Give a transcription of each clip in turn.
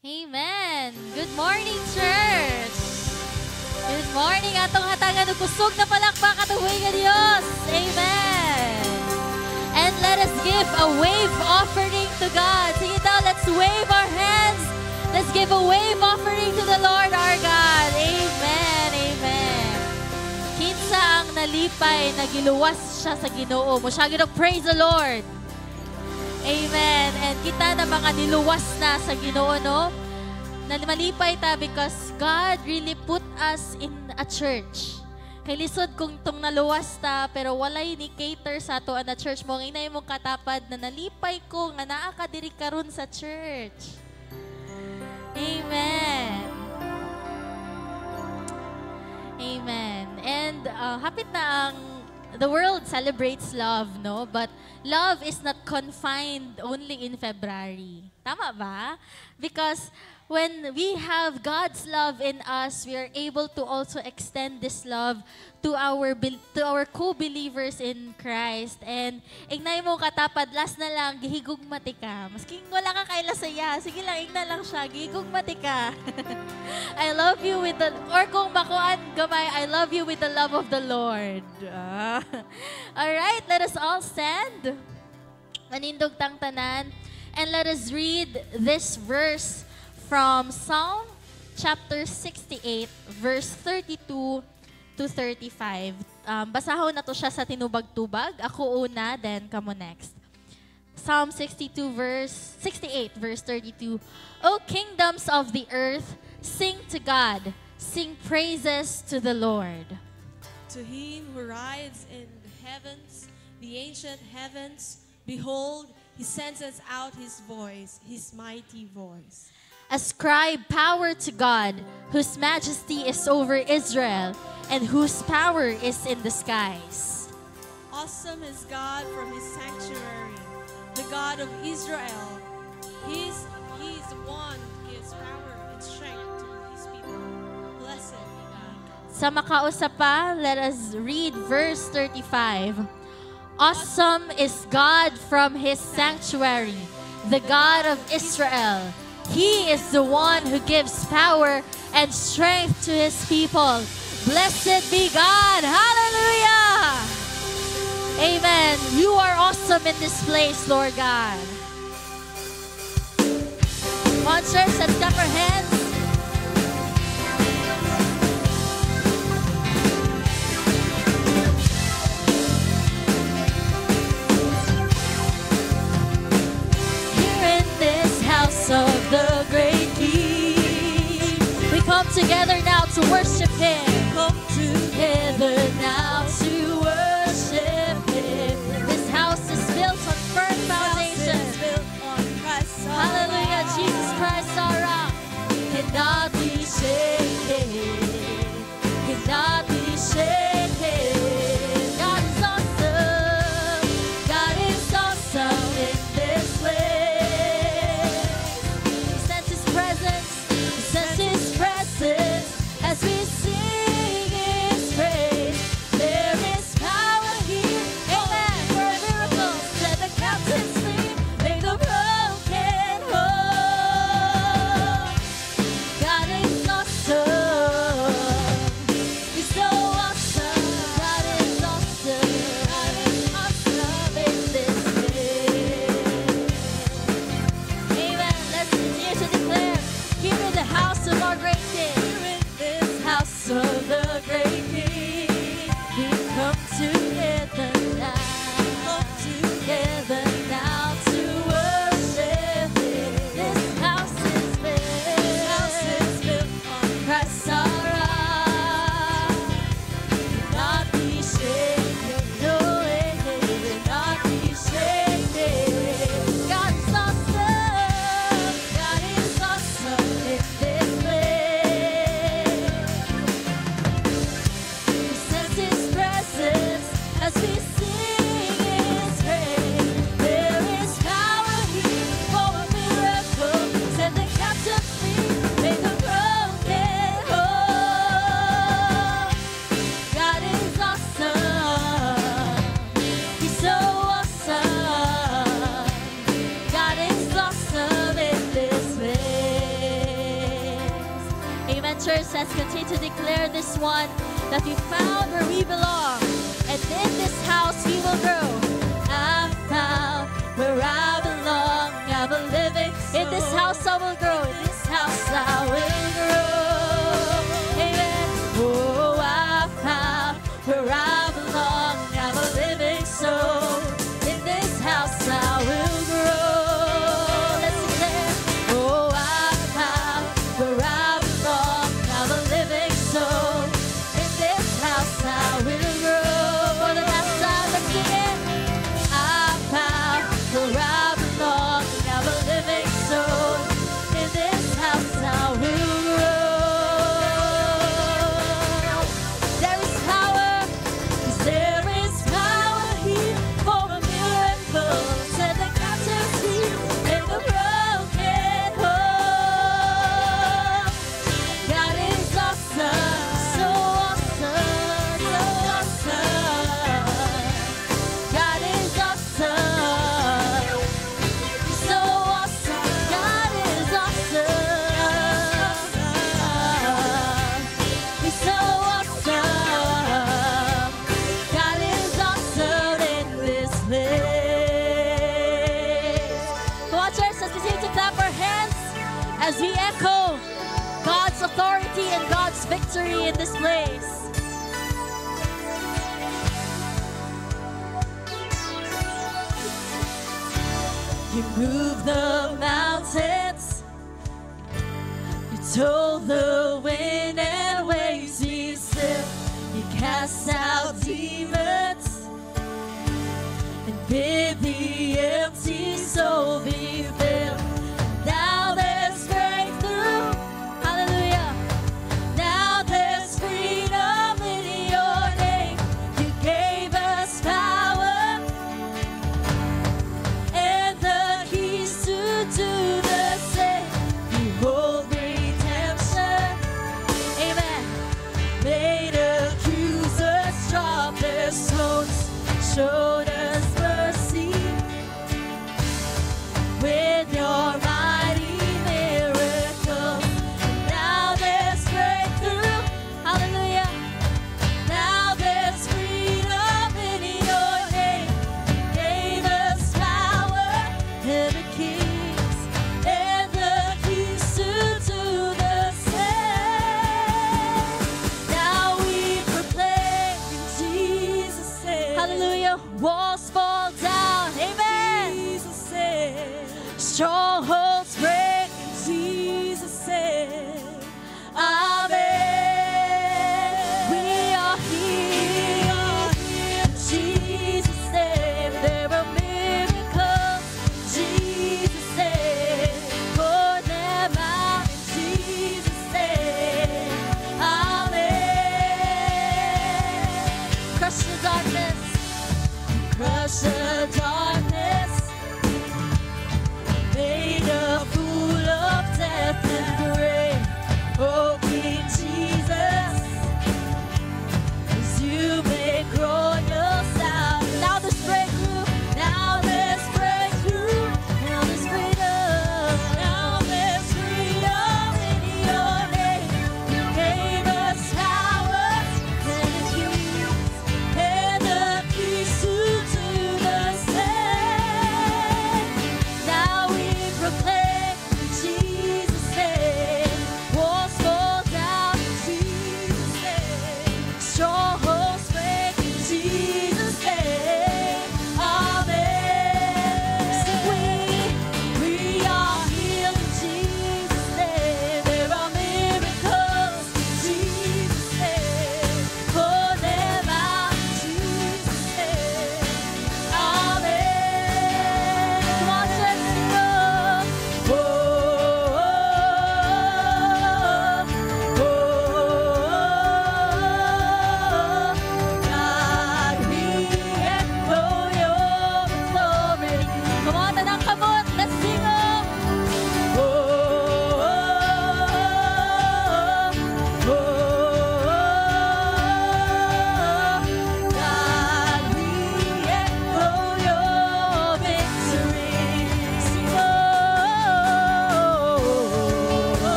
Amen. Good morning, church. Good morning. Atong hatangan ng kusog na palakpak at huwag nga Diyos. Amen. And let us give a wave offering to God. Sige daw, let's wave our hands. Let's give a wave offering to the Lord our God. Amen. Amen. Kinsa ang nalipay, nagiluwas siya sa Ginoo mo. Siya ginoo, praise the Lord. Amen. And kita na mga niluwas na sa Ginoo, no? Na malipay ta because God really put us in a church. Kay lisod kung tong naluwas ta, pero walay ni cater sa ato na church mo. Ngayon mong katapad na nalipay ko nga naa ka diri karon sa church. Amen. Amen. And hapit na ang the world celebrates love, no? But love is not confined only in February. Tama ba? Because when we have God's love in us, we are able to also extend this love to our co-believers in Christ. And ignay mo katapad, last na lang, gihigugmati ka. Maski wala ka kaila saya, sige lang, igna lang siya, gihigugmati ka. I love you with the, or kung bakuan gamay, I love you with the love of the Lord. Alright, let us all stand. Manindog tang tanan. And let us read this verse from Psalm chapter 68, verse 32 to 35. Basahon na to siya sa tinubag-tubag. Ako una, then kamo next. Psalm 68, verse 32. O kingdoms of the earth, sing to God. Sing praises to the Lord. To him who rides in the heavens, the ancient heavens, behold, he sends us out his voice, his mighty voice. Ascribe power to God, whose majesty is over Israel, and whose power is in the skies. Awesome is God from his sanctuary, the God of Israel. He is the one who gives power and strength to his people. Blessed be God. Sa makausap pa, let us read verse 35. Awesome is God from his sanctuary, the God of Israel. He is the one who gives power and strength to his people. Blessed be God. Hallelujah. Amen. You are awesome in this place, Lord God. Come on, church, let's clap our hands. Of the great King, we come together now to worship him. Come together now to worship him. This house is built on firm foundation. Hallelujah, Jesus Christ our rock cannot be shaken, cannot be shaken. God is awesome, God is awesome in this place. As we sing his praise, there is power here, amen, for miracles. Let the captives sleep, make the broken whole. God is awesome. watchers, let's continue to declare this one, that we found where we belong, and in this house we will grow. I found where I belong. I'm a living. In this house I will grow. In this house I will grow. Amen. Oh, I found where I belong. I'm a living soul. In this house I will grow. Let's declare. Oh, I found where I belong. I'm a living soul. In this house I will grow. For the last time, let's sing it. I found where I belong. I'm a living soul. In this house I will grow. There is power, 'cause there is power here for a miracle. Set the captives free and the broken home. God is awesome, so awesome, so awesome. God is awesome, so awesome. God is awesome. He's so awesome. God is awesome in this place. Watchers, let's continue to clap our hands as we echo God's authority and God's victory in this place. You move the mountains. You told the wind and waves be still. You cast out demons and bid the empty soul be filled. Now there's breakthrough. Hallelujah. Now there's freedom in your name. You gave us power and the keys to do the same. You hold redemption. Amen. Made accusers drop their stones. Showed us mercy.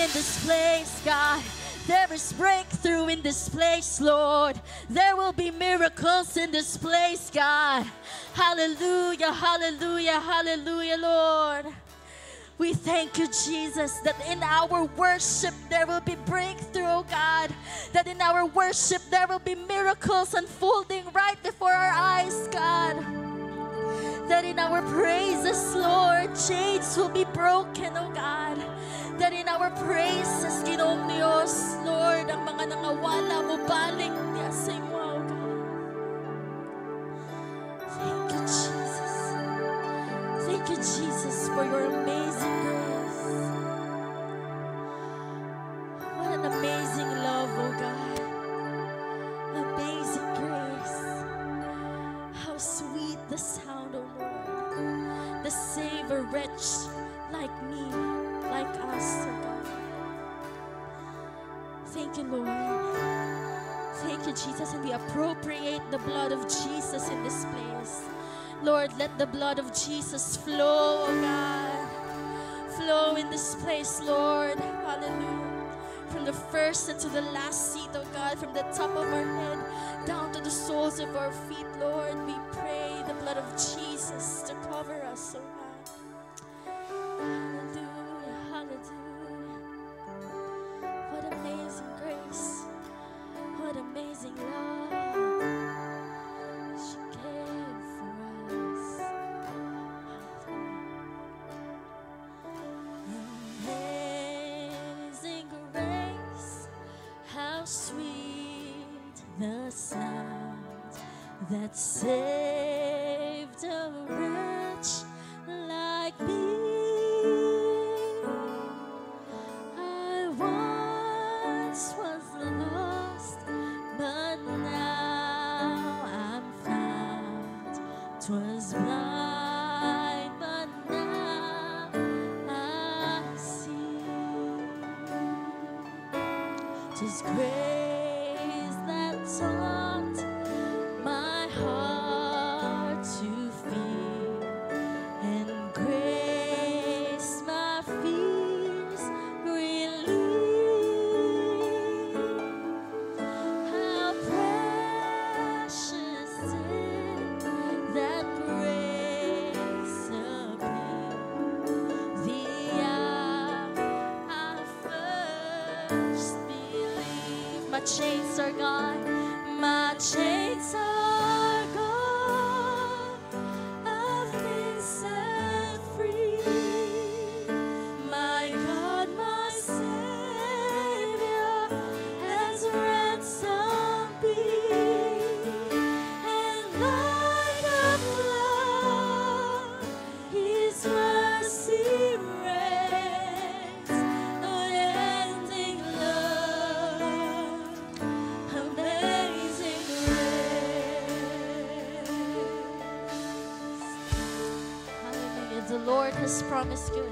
in this place, God. There is breakthrough in this place, Lord. There will be miracles in this place, God. Hallelujah, hallelujah, hallelujah, Lord. We thank you, Jesus, that in our worship there will be breakthrough, God. That in our worship there will be miracles unfolding right before our eyes, God. That in our praises, Lord, chains will be broken, oh God. That in our praises, Ginoong Diyos, Lord, ang mga nangawala mo balik niya sa imo, oh God. Thank you, Jesus. Thank you, Jesus, for your amazing grace. What an amazing love, oh God. Amazing grace. How sweet the sound, oh Lord, to save a wretch like me, like us, oh God. Thank you, Lord. Thank you, Jesus, and we appropriate the blood of Jesus in this place. Lord, let the blood of Jesus flow, oh God. Flow in this place, Lord. Hallelujah. From the first and to the last seat, oh God, from the top of our head down to the soles of our feet, Lord, we pray the blood of Jesus to cover us, oh God. Hallelujah, hallelujah. What amazing grace. What amazing love she gave for us. Amazing grace, how sweet the sound that saved a wretch like me. I once was lost, but now I'm found. 'Twas blind, but now I see. 'Tis grace that taught my heart to feel, and grace my fears relieve. How precious did that grace appear the hour I first believed. My chains are gone, my chains are gone. I've been set free. My God, my Savior has ransomed me. And like a flood, His mercy reigns. Unending love, amazing grace. Hallelujah. The Lord has promised good.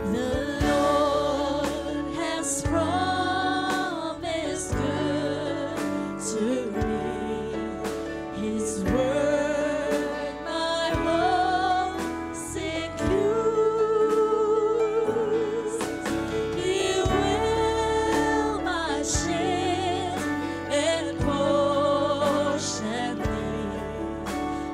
The Lord has promised good to me. His word my hope secures. He will my shield and portion be,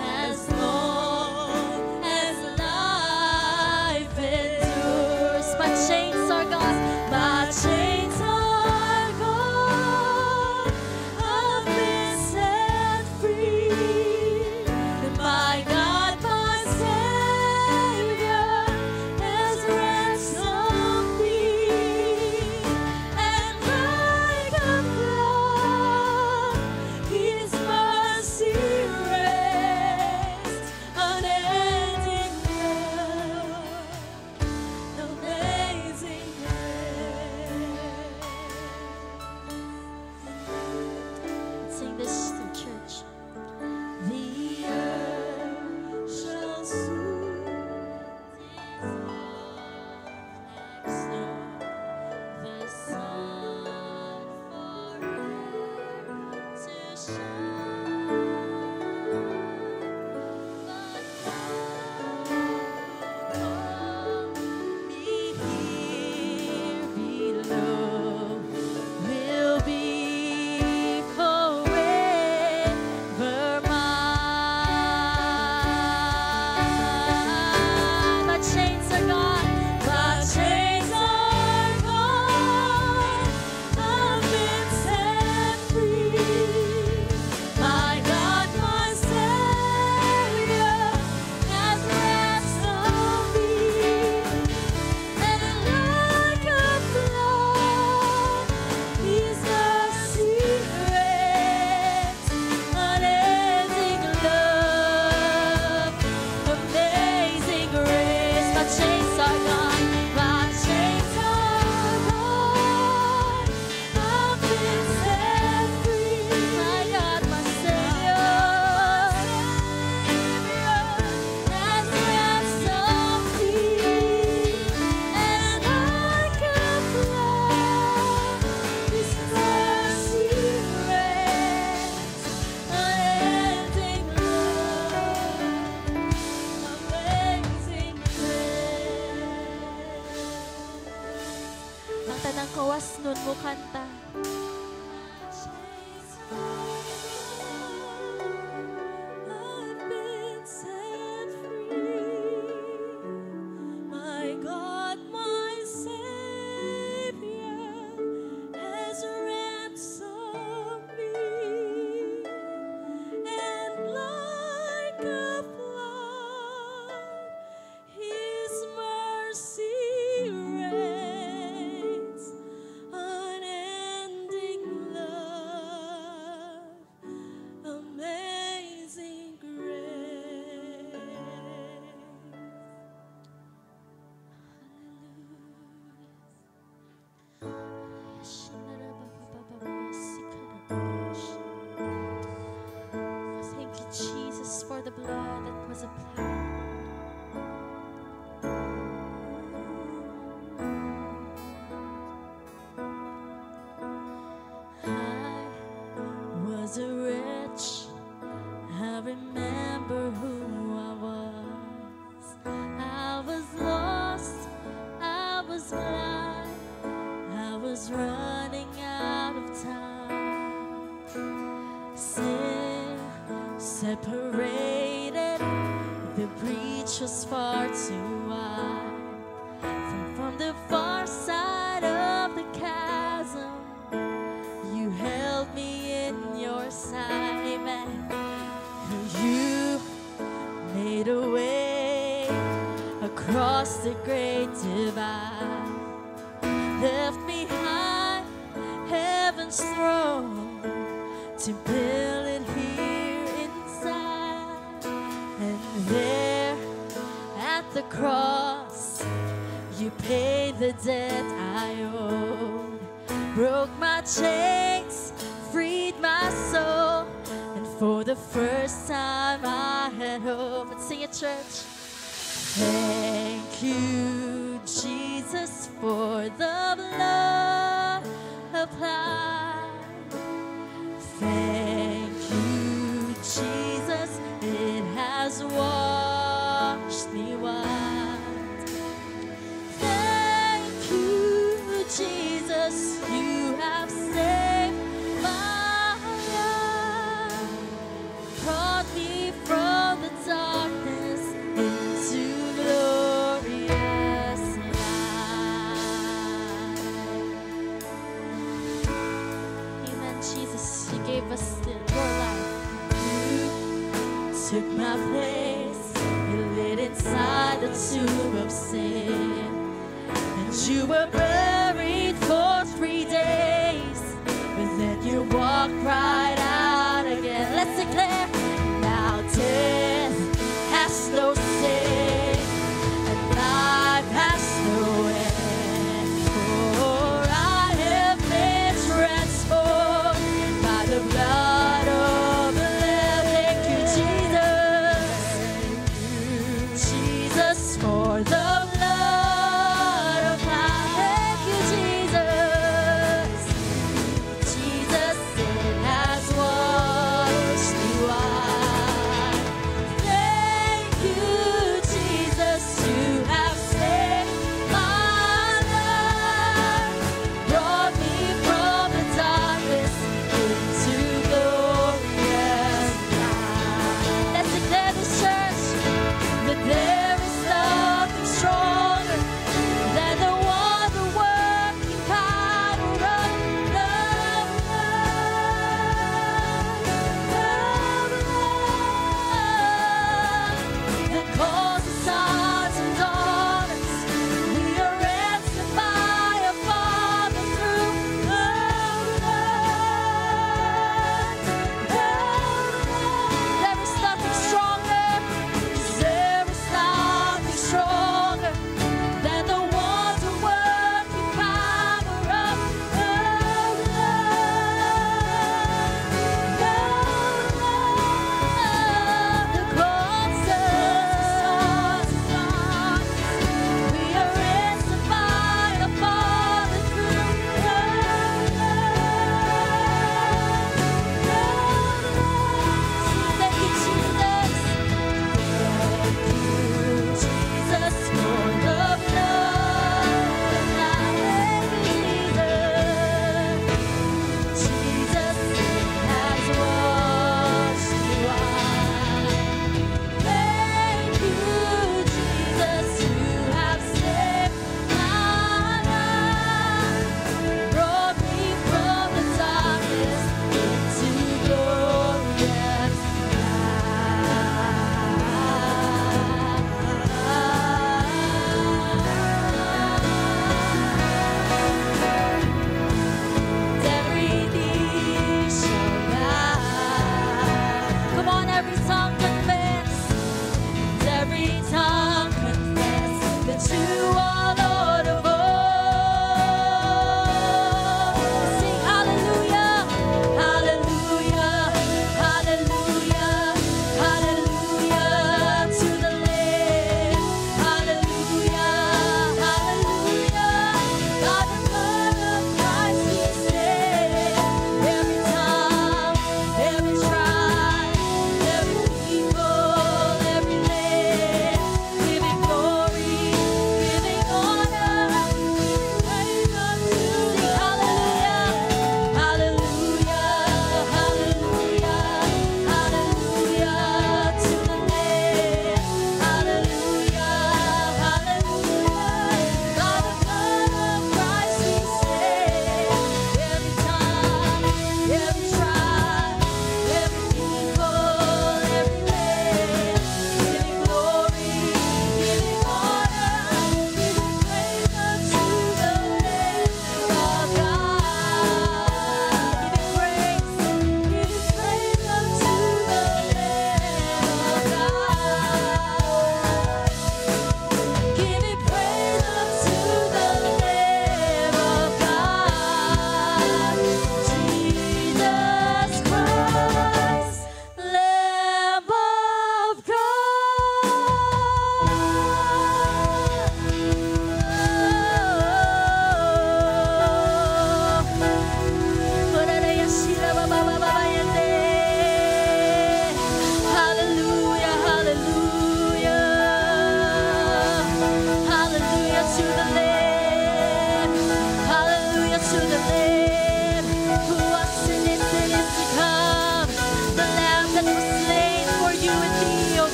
as long as life endures. My chains are gone, my chains are gone. I've been set free. My God, my Savior has ransomed me. And like a flood, His mercy reigns. Unending love, amazing grace. Let's sing this to church. The earth shall soon dissolve like snow. The sun forever to shine. But God will call me here below. mo kanta. I've been set free. My God, my Savior, has ransomed me. And like a flood, His mercy reigns. Unending love, amazing grace. Thank you, Jesus, for the blood that was applied. I was a wretch. I remember who I was. I was lost. I was blind. I was running out of time. Sin separated. The breach was far too wide. From the far side of the chasm, you held me in your sight, amen. You made a way across the great divide, left behind heaven's throne to build it here inside. And there at the cross, you paid the debt I owed, broke my chains, freed my soul, and for the first time I had hope. Let's sing it, church. Thank you, Jesus, for the blood applied. Thank you, Jesus, it has washed me white. Thank you, Jesus, you have saved my life, brought me from the darkness into glorious light. Amen, Jesus, you gave us your life. You took my place, you lit inside the tomb of sin. And you were buried for 3 days, but then you walked right out again. Let's declare, now death has no sting, and life has no end. For I have been transformed by the blood of the Lamb. Thank you, Jesus. Jesus, for the blood of life. Thank you, Jesus. Jesus, it has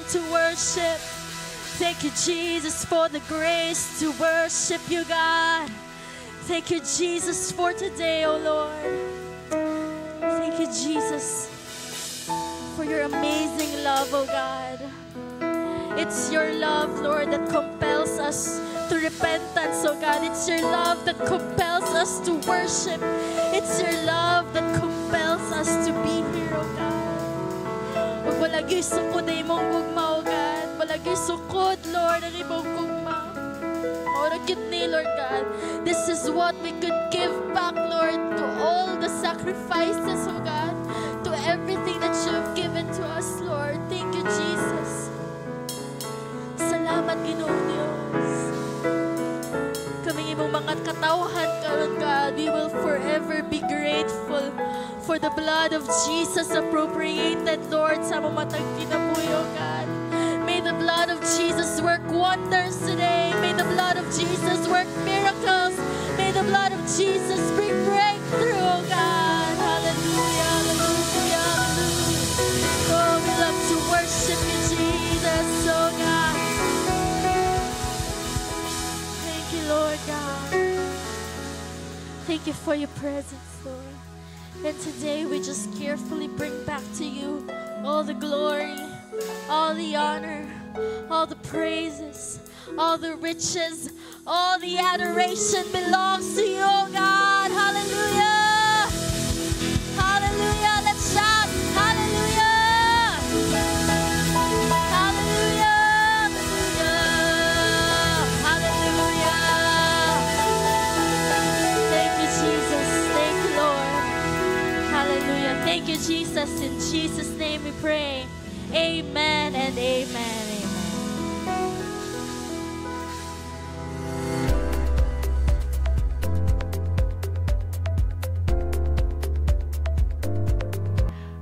to worship. Thank you, Jesus, for the grace to worship you, God. Thank you, Jesus, for today, oh Lord. Thank you, Jesus, for your amazing love, oh God. It's your love, Lord, that compels us to repentance, oh God. It's your love that compels us to worship. It's your love that compels us to be here, oh God. Huwag walagay sukod ay mong gugma, oh God. Walagay sukod, Lord, ang imong gugma. Or Lord God, this is what we could give back, Lord, to all the sacrifices, oh God, to everything that you have given to us, Lord. Thank you, Jesus. Salamat, Ginoong Diyos. Kaming imong mga katawhan karon, God, we will forever be grateful for the blood of Jesus appropriated, Lord, sa mga matang kinabuhi, oh God. May the blood of Jesus work wonders today. May the blood of Jesus work miracles. May the blood of Jesus bring breakthrough, oh God. Hallelujah, hallelujah, hallelujah. Oh, we love to worship you, Jesus, oh God. Thank you, Lord God. Thank you for your presence, Lord. And today we just carefully bring back to you all the glory, all the honor, all the praises, all the riches, all the adoration belongs to you, oh God. Hallelujah! Hallelujah! Let's shout! Hallelujah! Hallelujah! Hallelujah! Thank you, Jesus. Thank you, Lord. Hallelujah. Thank you, Jesus. In Jesus' name we pray. Amen and amen.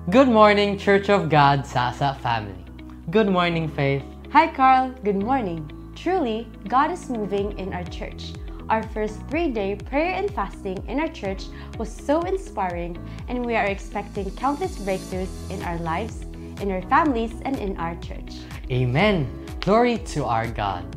Good morning, Church of God, Sasa family. Good morning, Faith. Hi, Carl. Good morning. Truly, God is moving in our church. Our first 3-day prayer and fasting in our church was so inspiring, and we are expecting countless breakthroughs in our lives, in our families, and in our church. Amen. Glory to our God.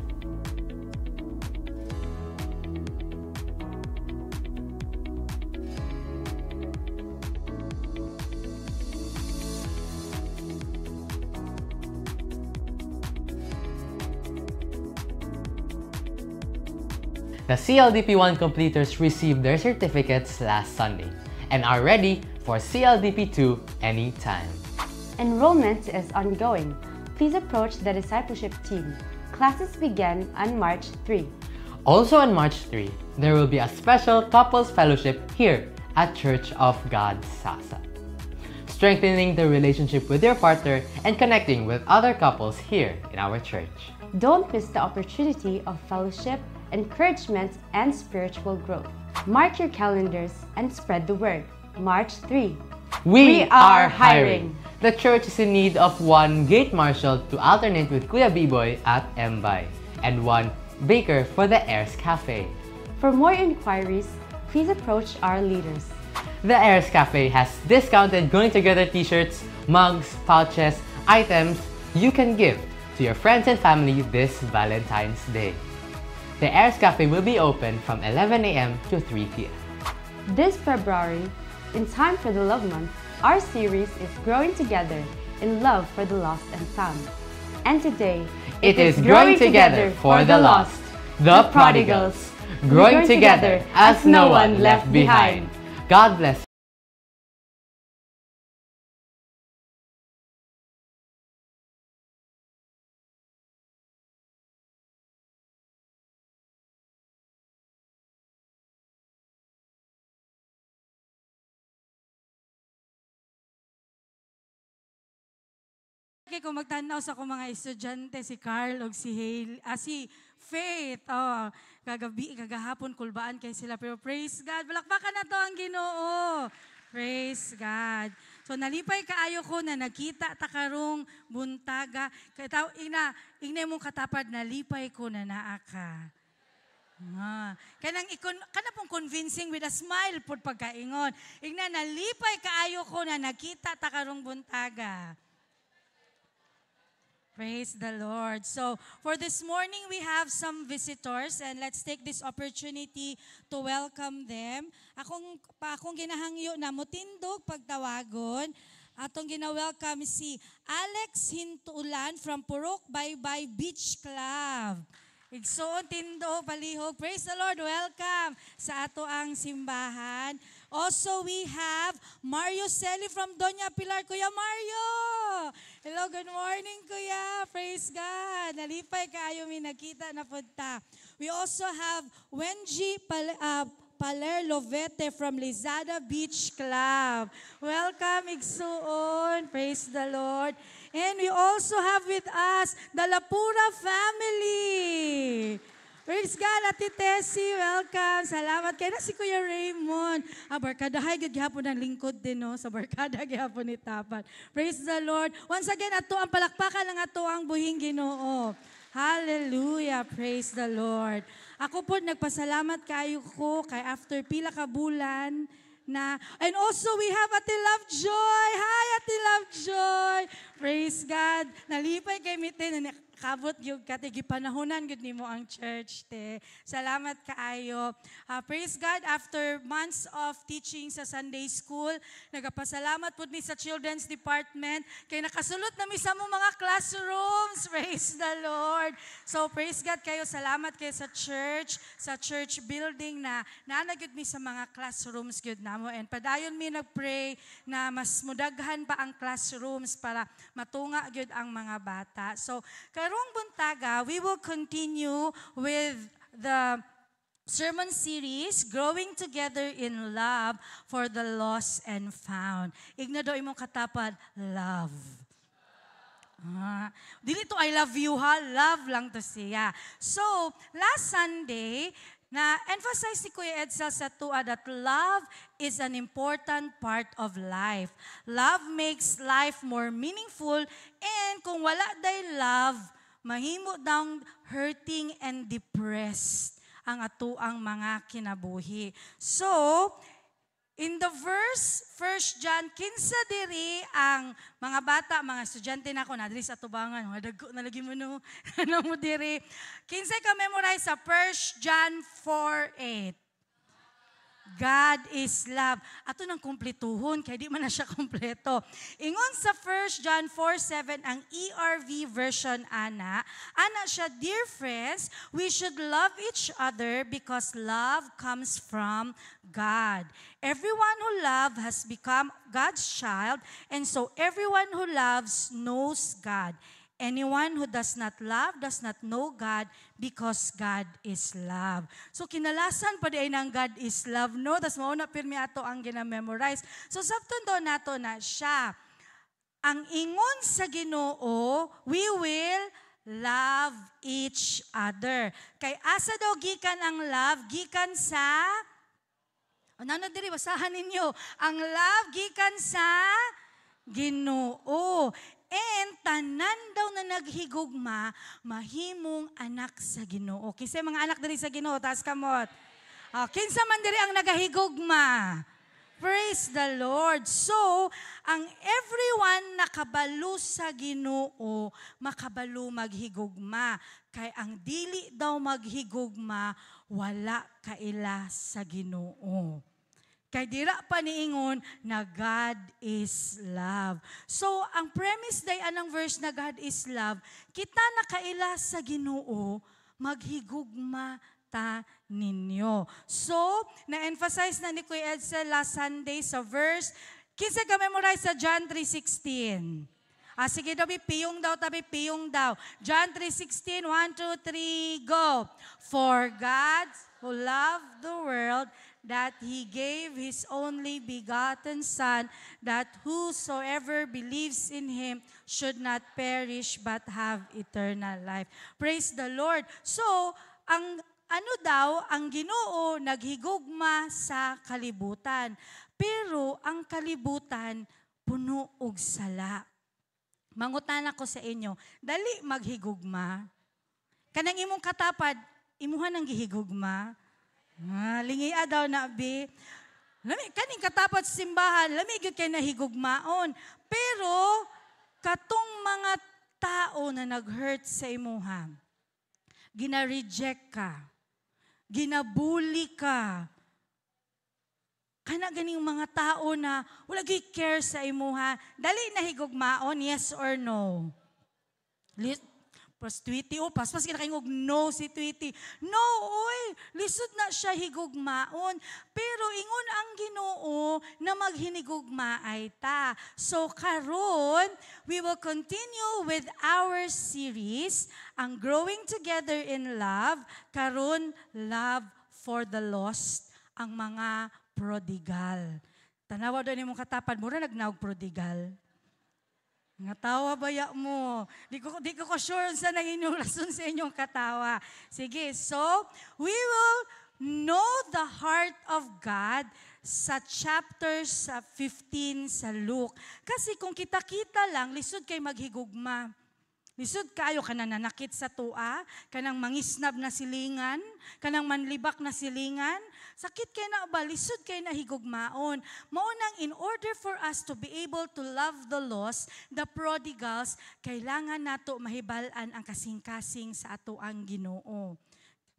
The CLDP1 completers received their certificates last Sunday and are ready for CLDP2 anytime. Enrollment is ongoing. Please approach the discipleship team. Classes began on March 3. Also on March 3, there will be a special couples fellowship here at Church of God Sasa, strengthening the relationship with your partner and connecting with other couples here in our church. Don't miss the opportunity of fellowship, encouragement, and spiritual growth. Mark your calendars and spread the word. March 3. We are hiring. The church is in need of one gate marshal to alternate with Kuya B-Boy at Mbay and one baker for the Airs Cafe. For more inquiries, please approach our leaders. The Airs Cafe has discounted Going Together t-shirts, mugs, pouches, items you can give to your friends and family this Valentine's Day. The Airs Cafe will be open from 11 a.m. to 3 p.m. This February, in time for the Love Month, our series is Growing Together in Love for the Lost and Found. And today, it is Growing Together for the Lost, the Prodigals, growing together as no one left behind. God bless. Kung magtanaw sa akong mga estudyante, si Carl o si Hale, si Faith, kagahapon kulbaan kay sila, pero praise God, balakbakan na to ang Ginoo. Praise God. So nalipay kaayo ko na nakita takarong buntaga, ingna mong katapad, nalipay ko na naaka. Kana pong convincing with a smile pod pagkaingon. Ingna nalipay kaayo ko na nakita takarong buntaga. Praise the Lord. So, for this morning, we have some visitors and let's take this opportunity to welcome them. Akong ginahangyo na mutindog pagtawagon. Atong gina-welcome si Alex Hintulan from Purok Baybay Beach Club. Igsoon, tindo, palihog. Praise the Lord. Welcome sa ato ang simbahan. Also, we have Mario Celi from Doña Pilar. Kuya Mario! Hello, good morning, Kuya. Praise God. Nalipay kayo, may nakita na punta. We also have Wenji Paler Lovete from Lizada Beach Club. Welcome, Igsoon. Praise the Lord. And we also have with us the Lapura family. Praise God, Ate Tessie, welcome. Salamat kayo na si Kuya Raymond. Barkadahay, gihapon ang lingkod din, no? Sa barkada, gihapon ni Tapat. Praise the Lord. Once again, ato ang palakpakan ng ato ang buhing Ginoo. Hallelujah, praise the Lord. Ako po, nagpasalamat kayo ko kay after pila ka bulan na, and also we have Ate Lovejoy. Hi, Ate Lovejoy. Praise God. Nalipay kay Miten. Kabot yung katigipanahonan gud nimo ang church te. Salamat kaayo. Praise God, after months of teaching sa Sunday school, nagapasalamat pud mi sa Children's Department kay nakasulot na mi sa mga classrooms. Praise the Lord. So praise God kayo, salamat kayo sa church building na nanagud mi sa mga classrooms gud namo, and padayon mi nagpray na mas mudaghan pa ang classrooms para matunga gud ang mga bata. So karong buntaga, we will continue with the sermon series, Growing Together in Love for the Lost and Found. Igna daw imong katapat, love. Dili to I love you ha, love lang to siya. So, last Sunday, na-emphasize si Kuya Edsel sa tuwa that love is an important part of life. Love makes life more meaningful, and kung wala day love, mahimo daw hurting and depressed ang atuang mga kinabuhi. So, in the verse, 1 John 15 diri, ang mga bata, mga estudyante na ako, nadiri sa tubangan, dago na lagi mo no, ano mo diri. 15 ka memorize sa 1 John 4:8. God is love. Ato nang kumpletuhon, kaya di man na siya kumpleto. Ingon sa 1 John 4:7, ang ERV version, ana siya, dear friends, we should love each other because love comes from God. Everyone who loves has become God's child, and so everyone who loves knows God. Anyone who does not love does not know God because God is love. So kinalasan pa di ay ng God is love, no? Tas mauna pirmi ato ang gina-memorize. So sabton daw nato na siya. Ang ingon sa Ginoo, we will love each other. Kay asa daw gikan ang love? Gikan sa, ano diri, basahan ninyo. Ang love gikan sa Ginoo. And tanan daw na naghigugma, mahimong anak sa Ginoo. Kinsa mga anak diri sa Ginoo, taas kamot. Kinsa man diri ang nagahigugma. Praise the Lord. So, ang everyone nakabalo sa Ginoo, makabalo maghigugma. Kay ang dili daw maghigugma, wala kaila sa Ginoo. Kay dira pa niingon na God is love. So, ang premise day anang verse na God is love, kita nakaila sa Ginoo, maghigugma ta ninyo. So, na-emphasize na ni Kuya Edsel last Sunday sa verse, kinsa ka memorize sa John 3:16. Sige daw, piyong daw. John 3:16, 1, 2, 3, go. For God who loved the world, that He gave His only begotten Son, that whosoever believes in Him should not perish but have eternal life. Praise the Lord. So, ang Ginoo naghigugma sa kalibutan. Pero ang kalibutan puno og sala. Mangutan ako sa inyo, dali maghigugma. Kanang imong katapad, imuhan ang gihigugma. Lingia daw na, be. Kaning katapat sa simbahan, lamig kay nahigugmaon. Pero, katong mga tao na nag-hurt sa imuha, gina-reject ka, ginabuli ka, kana ganing mga tao na wala gyud care sa imuha, dali na higugmaon, yes or no? Pas Tweety, paspas kinakaingog, no si Tweety. No, oy, lisod na siya higugmaon. Pero ingon ang Ginoo na maghinigugmaay ta. So karon, we will continue with our series, ang Growing Together in Love. Karon, love for the lost, ang mga prodigal. Tanawa doon yung katapan, mura nagnaog prodigal. Nga tawa baya mo. Di ko sure sa nang inyong rason sa inyong katawa. Sige, so we will know the heart of God sa chapter 15 sa Luke. Kasi kung kita-kita lang, lisod kay maghigugma. Lisod kayo kanang nanakit sa tua, kanang mangisnab na silingan, kanang manlibak na silingan, sakit kay na ba, lisod kay na higugmaon. Maunang in order for us to be able to love the lost, the prodigals, kailangan nato mahibalan ang kasing-kasing sa ato ang Ginoo.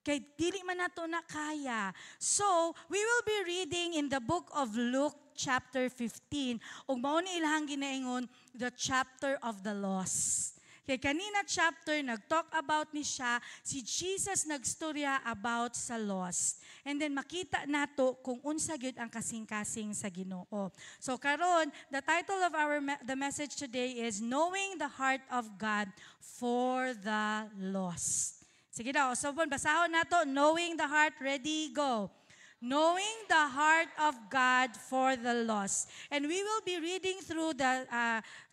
Kay dili man nato na kaya. So, we will be reading in the book of Luke chapter 15. Ug mao ni ilahang ginaingon, the chapter of the lost. Kay kanina chapter, nag-talk about ni siya, si Jesus nagstorya about sa lost. And then makita nato kung unsa gyud ang kasing-kasing sa Ginoo. So karon, the title of the message today is Knowing the Heart of God for the Lost. Sige daw, so basahon nato, Knowing the Heart, ready, go. Knowing the heart of God for the lost. And we will be reading through the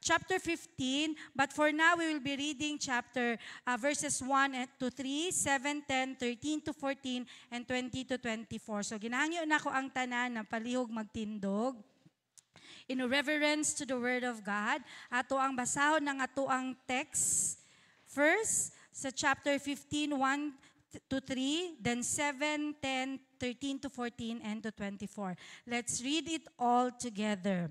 chapter 15, but for now we will be reading verses 1 to 3, 7, 10, 13 to 14, and 20 to 24. So ginahangyo na ko ang tanan na palihog magtindog. In reverence to the Word of God, ato ang basahon ng ato ang text. First, sa chapter 15, 1 to 3, then 7, 10, 13 to 14, and to 24. Let's read it all together.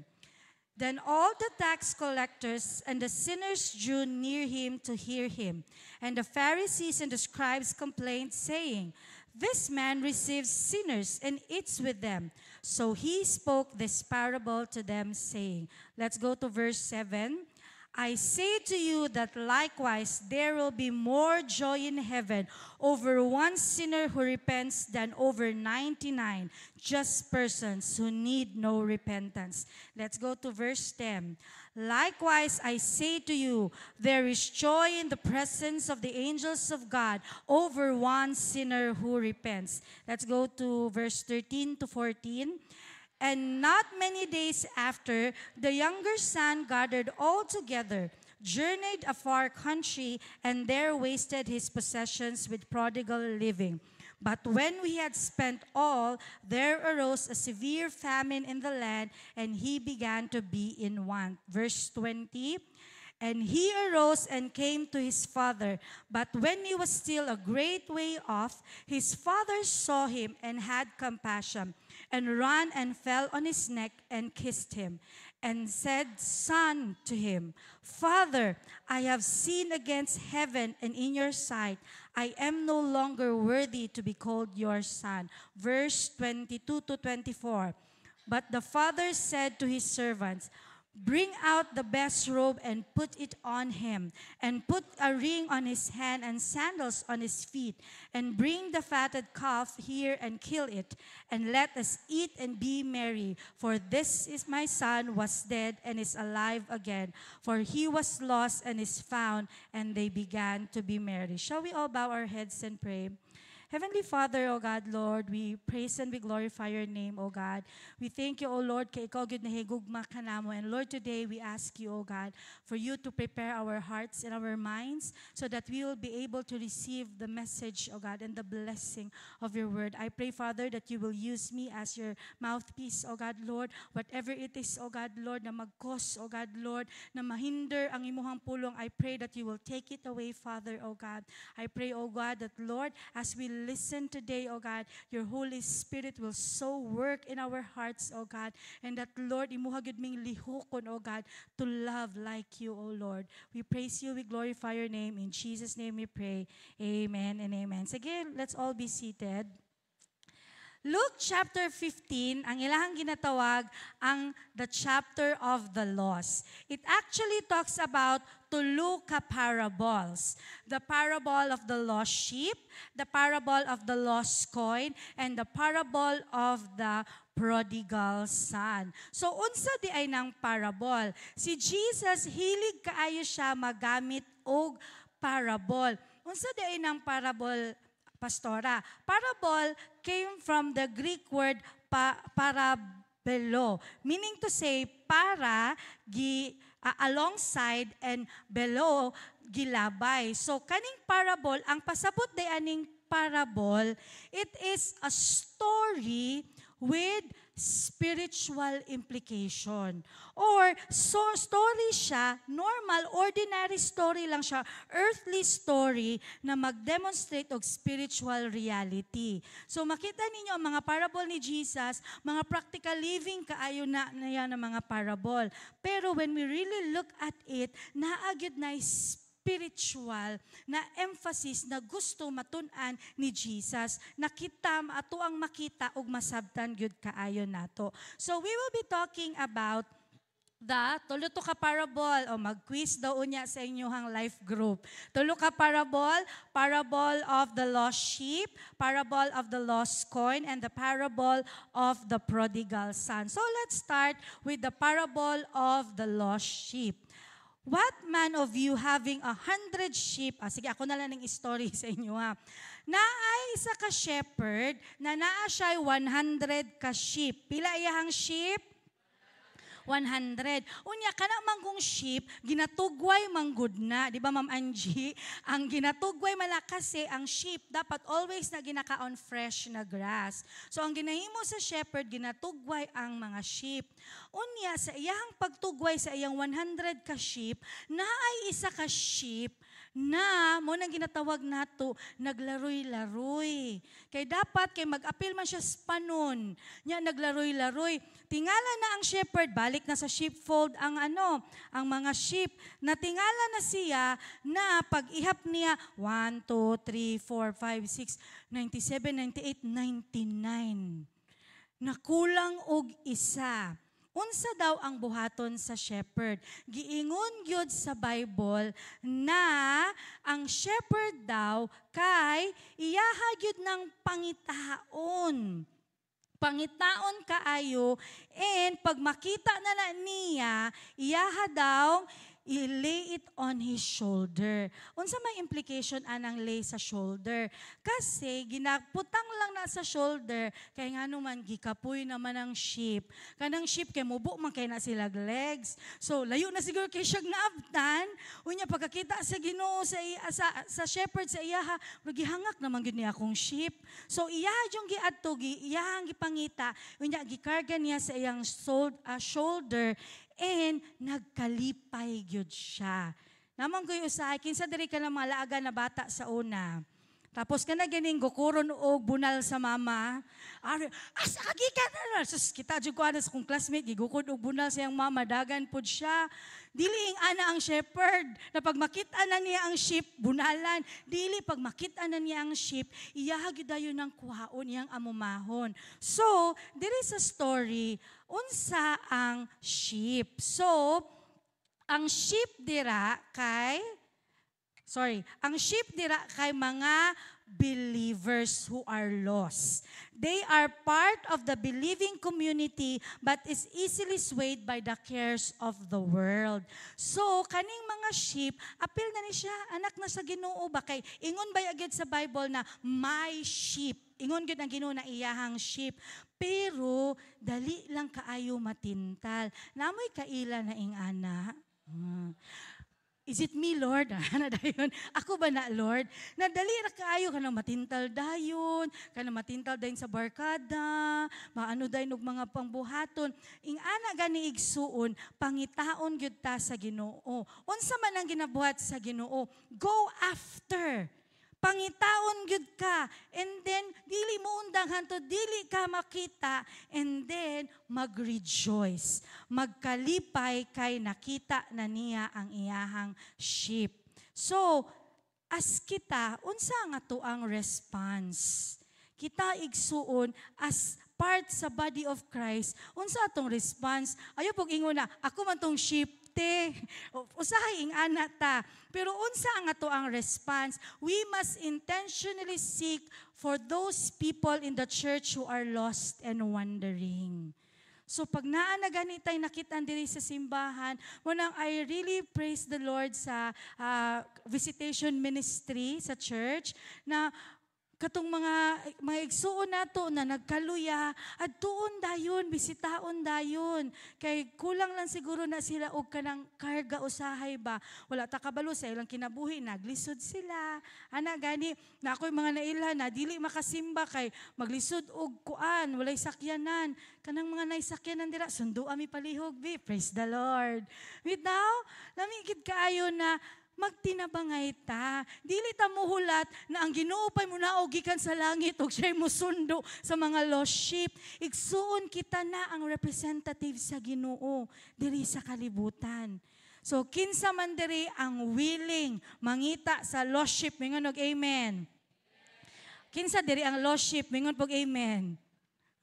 Then all the tax collectors and the sinners drew near him to hear him. And the Pharisees and the scribes complained, saying, "This man receives sinners and eats with them." So he spoke this parable to them, saying, let's go to verse 7. I say to you that likewise there will be more joy in heaven over one sinner who repents than over 99 just persons who need no repentance. Let's go to verse 10. Likewise, I say to you, there is joy in the presence of the angels of God over one sinner who repents. Let's go to verse 13 to 14. And not many days after, the younger son gathered all together, journeyed a far country, and there wasted his possessions with prodigal living. But when we had spent all, there arose a severe famine in the land, and he began to be in want. Verse 20. And he arose and came to his father. But when he was still a great way off, his father saw him and had compassion, and ran and fell on his neck and kissed him, and said, Son, to him, Father, I have sinned against heaven and in your sight. I am no longer worthy to be called your son. Verse 22 to 24. But the father said to his servants, Bring out the best robe and put it on him, and put a ring on his hand and sandals on his feet, and bring the fatted calf here and kill it, and let us eat and be merry. For this is my son was dead and is alive again, for he was lost and is found, and they began to be merry. Shall we all bow our heads and pray? Heavenly Father, O God, Lord, we praise and we glorify your name, O God. We thank you, O Lord, kay ikaw gid nahigugma ka namo. And Lord, today we ask you, O God, for you to prepare our hearts and our minds so that we will be able to receive the message, O God, and the blessing of your word. I pray, Father, that you will use me as your mouthpiece, O God, Lord. Whatever it is, O God, Lord, na mag-cause, O God, Lord, na mahinder ang imuhang pulong, I pray that you will take it away, Father, O God. I pray, O God, that, Lord, as we listen today, oh God, your Holy Spirit will so work in our hearts, oh God. And that, Lord, imuhagid ming lihukon, oh God, to love like you, oh Lord. We praise you, we glorify your name. In Jesus' name we pray. Amen and amen. Sige, let's all be seated. Luke chapter 15, ang ilahang ginatawag ang the chapter of the lost. It actually talks about tulo ka parables. The parable of the lost sheep, the parable of the lost coin, and the parable of the prodigal son. So unsa di ay ng parable? Si Jesus hilig kaayo siya magamit og parable. Unsa di ay ng parable, Pastora? Parable came from the Greek word parabelo, meaning to say para, alongside, and below, gilabay. So kaning parable, ang pasabot day aning parable, it is a story with spiritual implication. Or story siya, normal, ordinary story lang siya, earthly story na mag-demonstrate og spiritual reality. So makita ninyo ang mga parable ni Jesus, mga practical living kaayo na yan ang mga parable. Pero when we really look at it, naagid na spiritual na emphasis na gusto matun-an ni Jesus na kita ato ang makita ug masabtan gyud kaayo nato. So we will be talking about the tulo to ka parable, o mag-quiz daw unya sa inyong life group. Tulo ka parable, parable of the lost sheep, parable of the lost coin, and the parable of the prodigal son. So let's start with the parable of the lost sheep. What man of you having 100 sheep, sige ako na lang ng story sa inyo ha, naay isa ka shepherd na naa siya 100 ka sheep. Pila iyahang sheep? 100. Unya, kana manggong sheep, ginatugway manggod na. Di ba, Ma'am Angie? Ang ginatugway malakasi, ang sheep, dapat always na ginakaon fresh na grass. So, ang ginahimo sa shepherd, ginatugway ang mga sheep. Unya, sa iyang pagtugway sa iyang 100 ka sheep, naay isa ka sheep na mo nang ginatawag nato naglaroy-laroy. Kay dapat kay mag-apil man siya sa panon. Nya naglaroy-laroy. Tingala na ang shepherd, balik na sa sheepfold ang ang mga sheep. Natingala na siya na pag-ihap niya 1, 2, 3, 4, 5, 6, 97, 98, 99. Nakulang og isa. Unsa daw ang buhaton sa shepherd? Giingon gyud sa Bible na ang shepherd daw kay iyaha gyud ng pangitaon. Pangitaon kaayo, and pag makita na niya, iyaha daw i-lay it on his shoulder. Unsa may implication anang lay sa shoulder? Kasi ginaputang lang na sa shoulder, kay nga naman gikapoy naman ang sheep. Kanang sheep kay mubo man kay na sila legs. So layo na siguro kay siyag naabtan. Unya pagkakita sa Ginoo sa shepherd sa iyaha, gihangak naman gid niya akong sheep. So iyaha yung giadto iyahang gipangita, unya gikarga niya sa iyang shoulder. And nagkalipay gyud siya. Namang ko'y usahay, kinsa diri ka ng mga laaga na bata sa una. Tapos ka na ganing gukuron og bunal sa mama. Asa ka gikan na? Sus, kita dyan ko sa kong classmate, gigukod og bunal sa iyang mama, dagan pod siya. Dili ana ang shepherd, na pag makita na niya ang sheep, bunalan. Dili, pag makita na niya ang sheep, iyahag dayon ng kuhaon, iyang amumahon. So, there is a story, unsa ang sheep. So, ang sheep dira kay mga believers who are lost. They are part of the believing community but is easily swayed by the cares of the world. So, kaning mga sheep, apil na ni siya, anak na sa Ginoo ba? Kay ingon ba agad sa Bible na my sheep? Ingon gyud ang Ginoo na iyahang sheep. Pero, dali lang kaayo matintal. Namoy kaila na ing ana. Is it me, Lord? Ako ba na, Lord? Nadali na kaayo ka na matintal dayon, ka na matintal dayon sa barkada, maano dayon og mga pangbuhaton. Ing ana gani igsuon, pangitaon gyud ta sa Ginoo. Unsa man ang ginabuhat sa Ginoo? Go after. Pangitaon gyud ka, and then dili mo undang hanto dili ka makita, and then magrejoice, magkalipay kay nakita na niya ang iyahang sheep. So as kita, unsa nga to ang response? Kita igsuon as part sa body of Christ, unsa atong response? Ayo pog ingon na, ako man tong sheep te. Usahay ing ana ta. Pero unsa nga to ang response? We must intentionally seek for those people in the church who are lost and wandering. So pag naa na ganitay nakita diri sa simbahan, munang I really praise the Lord sa visitation ministry sa church na katong mga igsuon nato na nagkaluya, at tuon dayon, bisitaon dayon. Kay kulang lang siguro na sila og kanang karga usahay ba. Wala ta kabalo sa ilang kinabuhi, naglisod sila. Ana gani, na ako'y mga nailhan na dili makasimba kay maglisod og kuan, walay sakyanan. Kanang mga naisakyanan dira, sundo ami palihog bi. Praise the Lord. With now, lamigid kaayo na magtinabangay ta. Dili ta muhulat na ang Ginoo pay munaog gikan sa langit ug siya'y musundo sa mga lost sheep. Igsuon kita na ang representative sa Ginoo diri sa kalibutan. So kinsa man diri ang willing mangita sa lost sheep, mingon og amen. Kinsa diri ang lost sheep, mingon pog amen.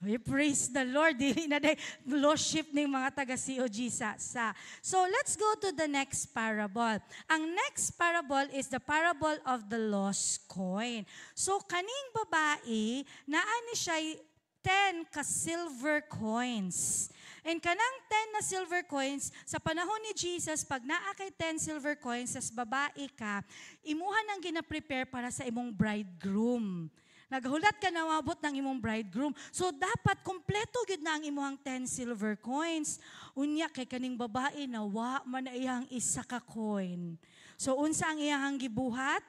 We praise the Lord. Dili na day lost sheep ning mga taga COG sa. So let's go to the next parable. Ang next parable is the parable of the lost coin. So kaning babae, naani siya 10 ka silver coins. And kanang 10 na silver coins, sa panahon ni Jesus, pag naa kay 10 silver coins, as babae ka, imuha nang gina-prepare para sa imong bridegroom. Naghulat ka na mabot ng imong bridegroom. So dapat kompleto gid na ang imong 10 silver coins. Unya kay kaning babae na wa man iyang isa ka coin. So unsa ang iyang gibuhat?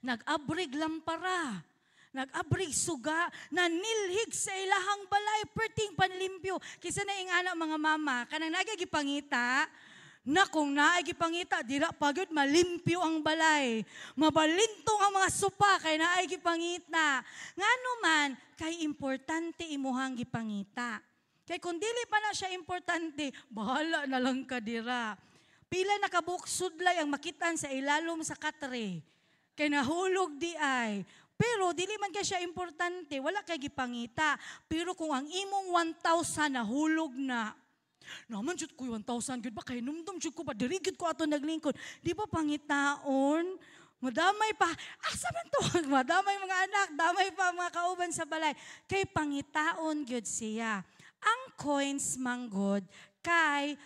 Nag-abrig lampara. Nag-abrig suga, nanilhig sa ilahang balay, perting panlimpyo. Kisa na ing anak mga mama, kanang nagagipangita, na kung naagipangita, dira pagod malimpyo ang balay. Mabalintong ang mga supa kay naagipangita. Ngano man, kay importante imuhang gipangita. Kay kung dili pa na siya importante, bahala na lang ka dira. Pila nakabuksudlay ang makitan sa ilalom sa katre. Kay nahulog di ay. Pero dili man kay siya importante, wala kay gipangita. Pero kung ang imong 1,000 nahulog na, naman jud ko 1,000 gud ba kay numdum jud ko ba diri gud ko ato naglingkod. Di ba pangitaon? Madamay pa. Asa man to? Madamay mga anak, damay pa mga kauban sa balay. Kay pangitaon gyud siya. Ang coins manggod kay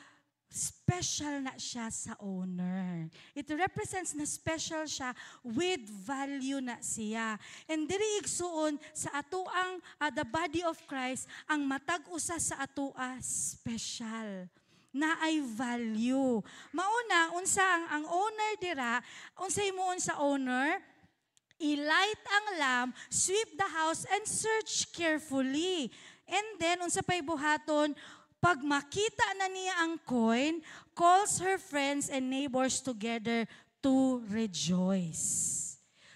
special na siya sa owner. It represents na special siya with value na siya. And diri igsuon sa atoang the body of Christ, ang matag usa sa atoa special na ay value. Mauna unsa ang owner dira, unsa himuon sa owner? I-light ang lamp, sweep the house and search carefully. And then unsa pay buhaton? Pag makita na niya ang coin, calls her friends and neighbors together to rejoice.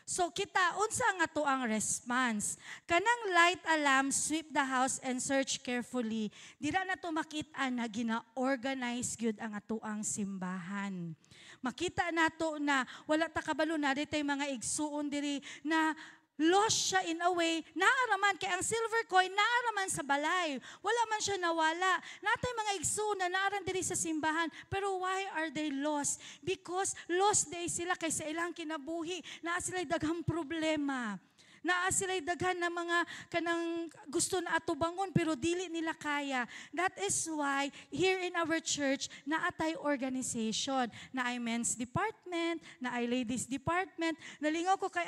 So kita, unsa nga to ang response? Kanang light a lamp, sweep the house, and search carefully, dira na to makita na gina-organize gyud ang atoang simbahan. Makita nato na wala ta kabalo na ditay mga igsuon diri na lost siya in a way, naaraman kay ang silver coin, naaraman sa balay. Wala man siya nawala. Natay mga igsoon na naaran diri sa simbahan, pero why are they lost? Because lost day sila kay sa ilang kinabuhi, naa sila'y daghang problema. Naa sila'y daghan na mga kanang gusto na atubangon pero dili nila kaya. That is why here in our church naatay organization, na ay men's department, na ay ladies department. Nalingaw ko kay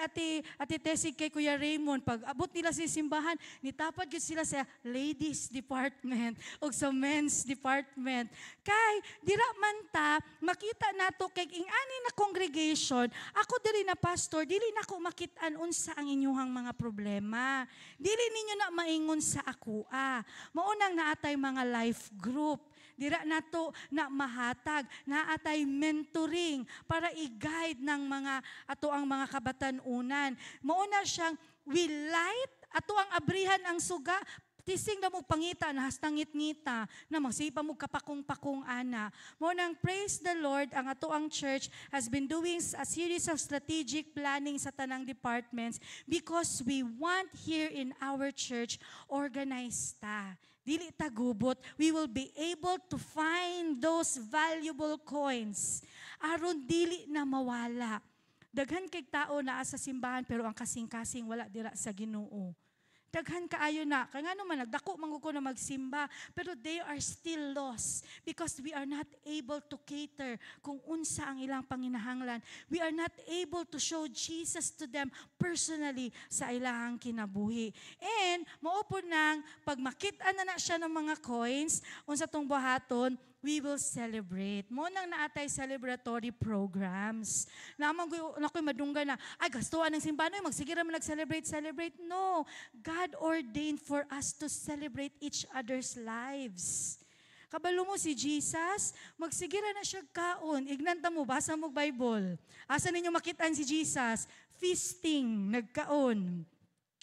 Ate Tessie, kay Kuya Raymond, pag abot nila sa simbahan, nitapad gyud sila sa ladies department o sa men's department. Kay dira man ta makita nato kay ingani na congregation, ako diri na pastor, dili nako makit-an unsa ang inyong mga problema. Dili ninyo na maingon sa akua. Maunang naatay mga life group. Dira nato na mahatag, naatay mentoring para i-guide ng mga ato ang mga kabatanunan. Mauna siyang we light ato ang abrihan ang suga. Tising na mo pangita na hastangit-ngita na magsipa mo kapakong-pakong ana. Mo nang praise the Lord, ang ato ang church has been doing a series of strategic planning sa tanang departments because we want here in our church organized ta. Dili ta gubot, we will be able to find those valuable coins aron dili na mawala. Daghan kay tao naa sa simbahan pero ang kasing-kasing wala dira sa Ginoo. Daghan kaayo na, kaya nga naman, nagdako manguko na magsimba, pero they are still lost because we are not able to cater kung unsa ang ilang panginahanglan. We are not able to show Jesus to them personally sa ilang kinabuhi. And, maupo nang, pag makita na siya ng mga coins, unsa tong buhaton, we will celebrate. Mo nang naatay celebratory programs. Naman ko'y madungga na, ay gastuan ng simbahan, magsigira man nag-celebrate. No. God ordained for us to celebrate each other's lives. Kabalo mo si Jesus, magsigira na siya kaon. Ignanta mo, basa mo Bible. Asa ninyo makitaan si Jesus? Feasting, nagkaon.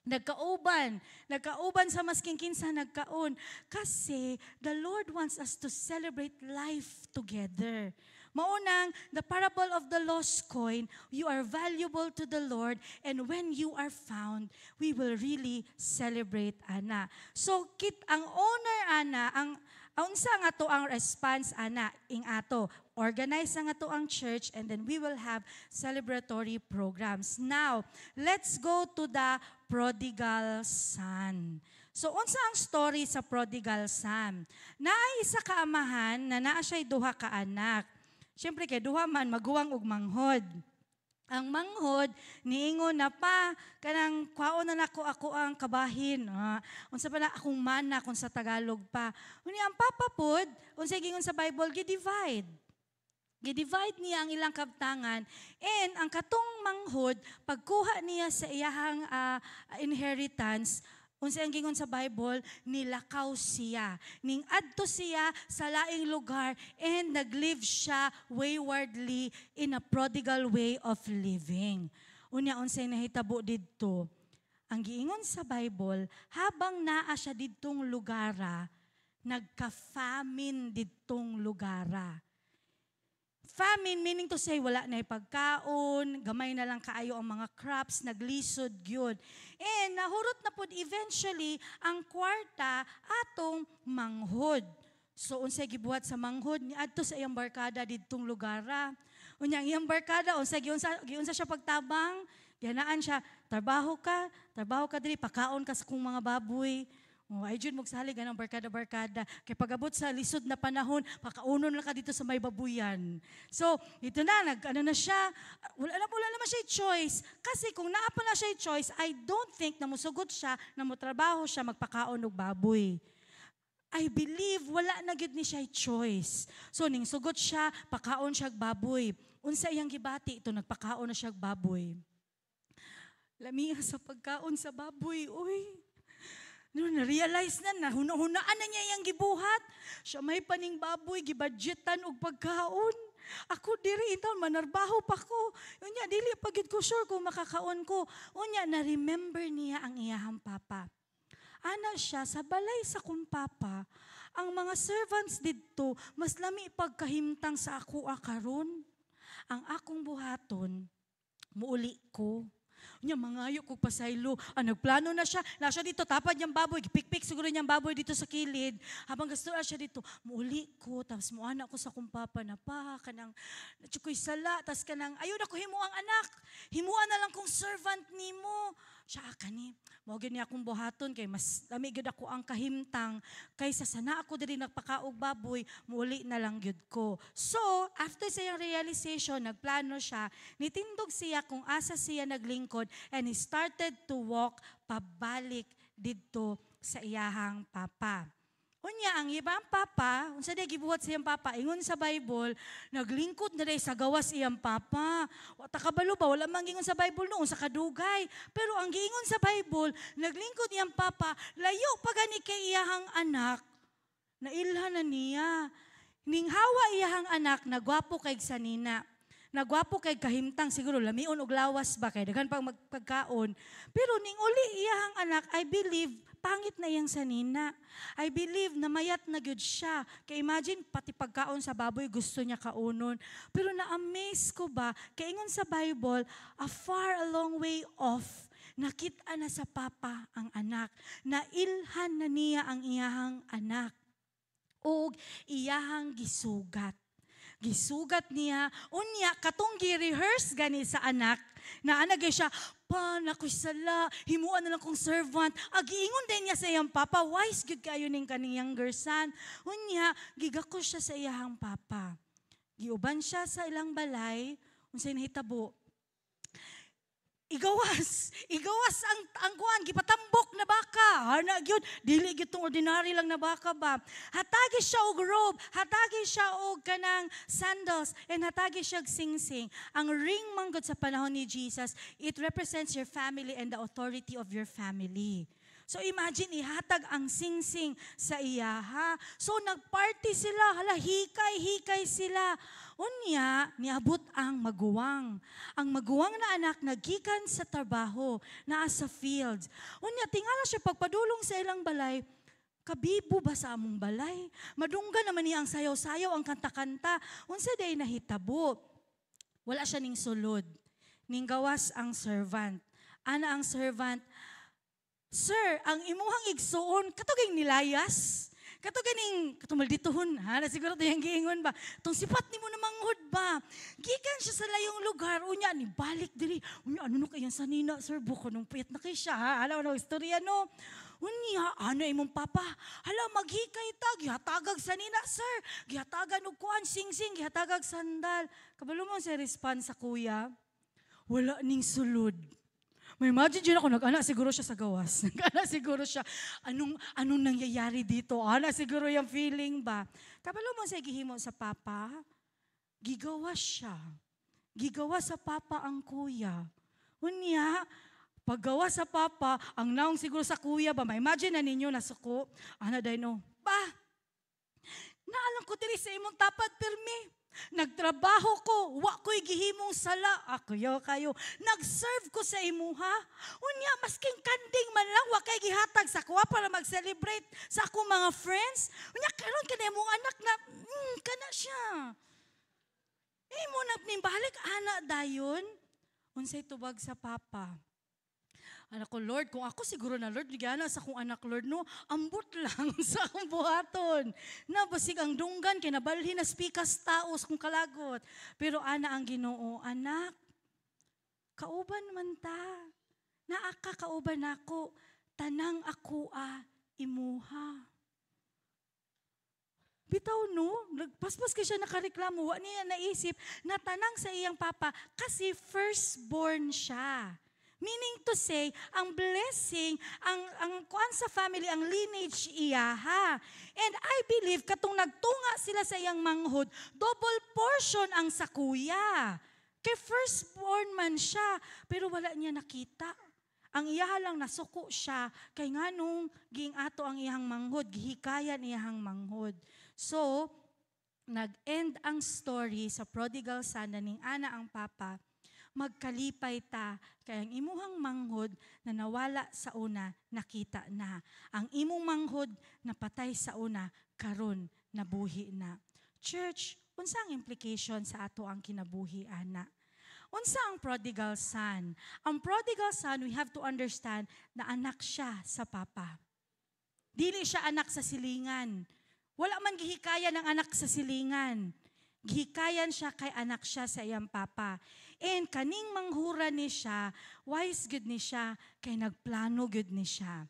Nagkauban sa masking kinsa nagkaon. Kasi the Lord wants us to celebrate life together. Maunang, the parable of the lost coin, you are valuable to the Lord, and when you are found, we will really celebrate, ana. So, ang owner, ana, ang unsa nga to ang response, ana, ing ato. Organize nga to ang church, and then we will have celebratory programs. Now, let's go to the prodigal son. So, unsa ang story sa prodigal son? Naay isa ka amahan na naa siya'y duha ka anak. Siyempre kay duha man maguwang og manghod. Ang manghod niingon na pa kanang kwaon na nako ako ang kabahin. Unsa pa na akong mana kung sa Tagalog pa. Unya ang papa pod, unsa gingon sa Bible, gi-divide. Gi-divide niya ang ilang kabtangan, and ang katong manghod, pagkuha niya sa iyahang inheritance, unsa ang gingon sa Bible, nilakaw siya. Ning adto siya sa laing lugar, and naglive siya waywardly in a prodigal way of living. Unya unsay nahitabo didto? Ang giingon sa Bible, habang naa siya didtong lugara, nagka-famine didtong lugara. Famine, meaning to say, wala na pagkaon, gamay na lang kaayo ang mga crops, naglisod gyud. And nahurot na pod eventually ang kwarta atong manghod. So unsay gibuhat sa manghod ni adto sa iyang barkada didtong lugara. Unya ang iyang barkada unsay giunsa siya pagtabang, gihanaan siya, trabaho ka diri, pakaon ka sa kung mga baboy. Ay jud magsalig ng barkada-barkada. Kay pag-abot sa lisod na panahon, pakaunon lang ka dito sa may babuyan. So, ito na, na siya, wala naman siya choice. Kasi kung naapa na siya choice, I don't think na musugot siya, na mutrabaho siya, magpakaon og baboy. I believe wala na gyud ni siya choice. So, ning sugot siya, pakaon siya og baboy. Unsa iyang gibati, ito nagpakaon na siya og baboy. Lamiha sa pagkaon sa baboy, uy. Na-realize na, hunaan na niya yung gibuhat. Siya may paning baboy, gibadgetan og pagkaon. Ako diri itaw, manarbaho pa ko. Unya, dili pagid ko sure kung makakaon ko. Unya, na-remember niya ang iyahang papa. Ana siya, sa balay sa kong papa, ang mga servants didto, mas lami pagkahimtang sa ako akaron. Ang akong buhaton, muuli ko. Unya mangayo kog pasaylo. Nagplano na siya. Nasa dito tapad niyang baboy. Gipikpik siguro niyang baboy dito sa kilid. Habang gusto siya dito, muuli ko. Tapos muana ko sa kong papa na pa. Kanang natsukoy sala. Tapos kanang, ayun ako himuang anak. Himuan na lang kong servant ni mo. Siya kani. Mawagin niya akong buhaton. Kay mas lamigid ako ang kahimtang. Kaysa sana ako diri nagpakaog baboy. Muuli na lang gyud ko. So, after sa iyang realization, nagplano siya. Nitindog siya kung asa siya naglingkod. And he started to walk pabalik dito sa iyahang papa. Unya, ang ibang papa, unsa day gibuhat sa iyang papa, ingon sa Bible, naglingkod na day sa gawas iyang papa. Wata kabalo ba, wala man gingon sa Bible noon, sa kadugay. Pero ang giingon sa Bible, naglingkod iyang papa, layo pa gani kay iyahang anak, nailhan na niya. Ning hawa iyahang anak nagwapo kay sanina. Nagwapo kay kahimtang siguro lamion og lawas ba kay daghan pang magpagkaon. Pero ning uli iyahang anak, I believe pangit na iyang sanina. I believe na mayat na gyud siya. Kay imagine pati pagkaon sa baboy gusto niya kaunon. Pero na-amaze ko ba kay ingon sa Bible, a long way off nakita na sa papa ang anak. Nailhan na niya ang iyahang anak. O iyahang gisugat. Gisugat niya, unya katong gi-rehearse gani sa anak, na anagay siya, nakoy sala, himuan na lang kong servant, agiingon din niya sa iyang papa, wise good kayo ning kaning younger son. Unya, gigako siya sa iyahang papa. Giuban siya sa ilang balay, unsay nahitabo, igawas ang kuan gipatambok na baka. Hana gyud dili gyud tong ordinary lang na baka ba. Hatagi siya og robe, hatagi siya og kanang sandals, and hatagi siya og singsing. Ang ring manggod sa panahon ni Jesus, it represents your family and the authority of your family. So imagine, ihatag ang singsing sa iya, ha? So nagparty sila, hala, hikay sila. Unya, niabot ang maguwang. Ang maguwang na anak naggikan sa trabaho, naa sa fields. Unya, tingala siya pagpadulong sa ilang balay, kabibo ba sa among balay? Madungga naman niya ang sayaw-sayaw, ang kanta-kanta. Unsa day nahitabo? Wala siya ning sulod. Ning gawas ang servant. Ana ang servant, Sir, ang imuhang igsuon, katuging nilayas. Katuging katumaldituhon, ha? Na siguro ito yung giingon ba? Itong sipat ni mo na manghod ba? Gikan siya sa layong lugar, unya, ni balik diri. Unya, ano no kayang sanina, sir? Buko nung puyat na kay siya, ha? Alam mo, istorya, no? Unya, ano imong papa? Hala, maghikay ta, gihatagag sanina, sir. Gihatagan og kuan, sing-sing, gihatagag sandal. Kabalo mo sa response sa kuya, wala ning sulod. May imagine dyan ako, nag-anak siguro siya sa gawas. Nag-anak siguro siya, anong nangyayari dito? Ana siguro yung feeling ba? Kabalo mo sa gihimo sa papa, gigawas siya. Gigawas sa papa ang kuya. Unya, paggawa sa papa, ang naong siguro sa kuya ba, may imagine na ninyo, nasuko, ana dahil no, naalang ko diri sa imong tapad, permi. Nagtrabaho ko, wa ko'y gihimong sala. Akayo kayo. Nag-serve ko sa imuha. Unya, masking kanding man lang, wa kay gihatag sa kuha para mag-celebrate sa akong mga friends. Unya, karon ka na mong anak na, kana siya. Mo na nimbalik, ana dayon. Unsay tubag sa papa. Anak ko, Lord, kung ako siguro na, Lord, bigyan sa akong anak, Lord, no, ambot lang sa akong buhaton. Na, basig ang dunggan, kinabalhin na spikas taos kung kalagot. Pero ana ang Ginoo, anak, kauban man ta. Naaka kauban ako, tanang ako imuha. Bitaw no, nagpaspas ka siya nakareklamo, wa niya naisip na tanang sa iyang papa kasi firstborn siya. Meaning to say, ang blessing, ang kuan sa family, ang lineage iyaha. And I believe, katong nagtunga sila sa iyang manghod, double portion ang sa kuya. Kay firstborn man siya, pero wala niya nakita. Ang iyaha lang nasuko siya, kay nganong ging ato ang iyang manghod, gihikayan iyang manghod. So, nag-end ang story sa prodigal son na ning ana ang papa, magkalipay ta, kaya ang imuhang manghod na nawala sa una, nakita na. Ang imong manghod na patay sa una, karon nabuhi na. Church, unsa ang implication sa ato ang kinabuhi, ana? Unsa ang prodigal son? Ang prodigal son, we have to understand na anak siya sa papa. Dili siya anak sa silingan. Wala man gihikaya ng anak sa silingan. Gihikayan siya kay anak siya sa iyang papa. And kaning manghura ni siya, wise good ni siya, kay nagplano good ni siya.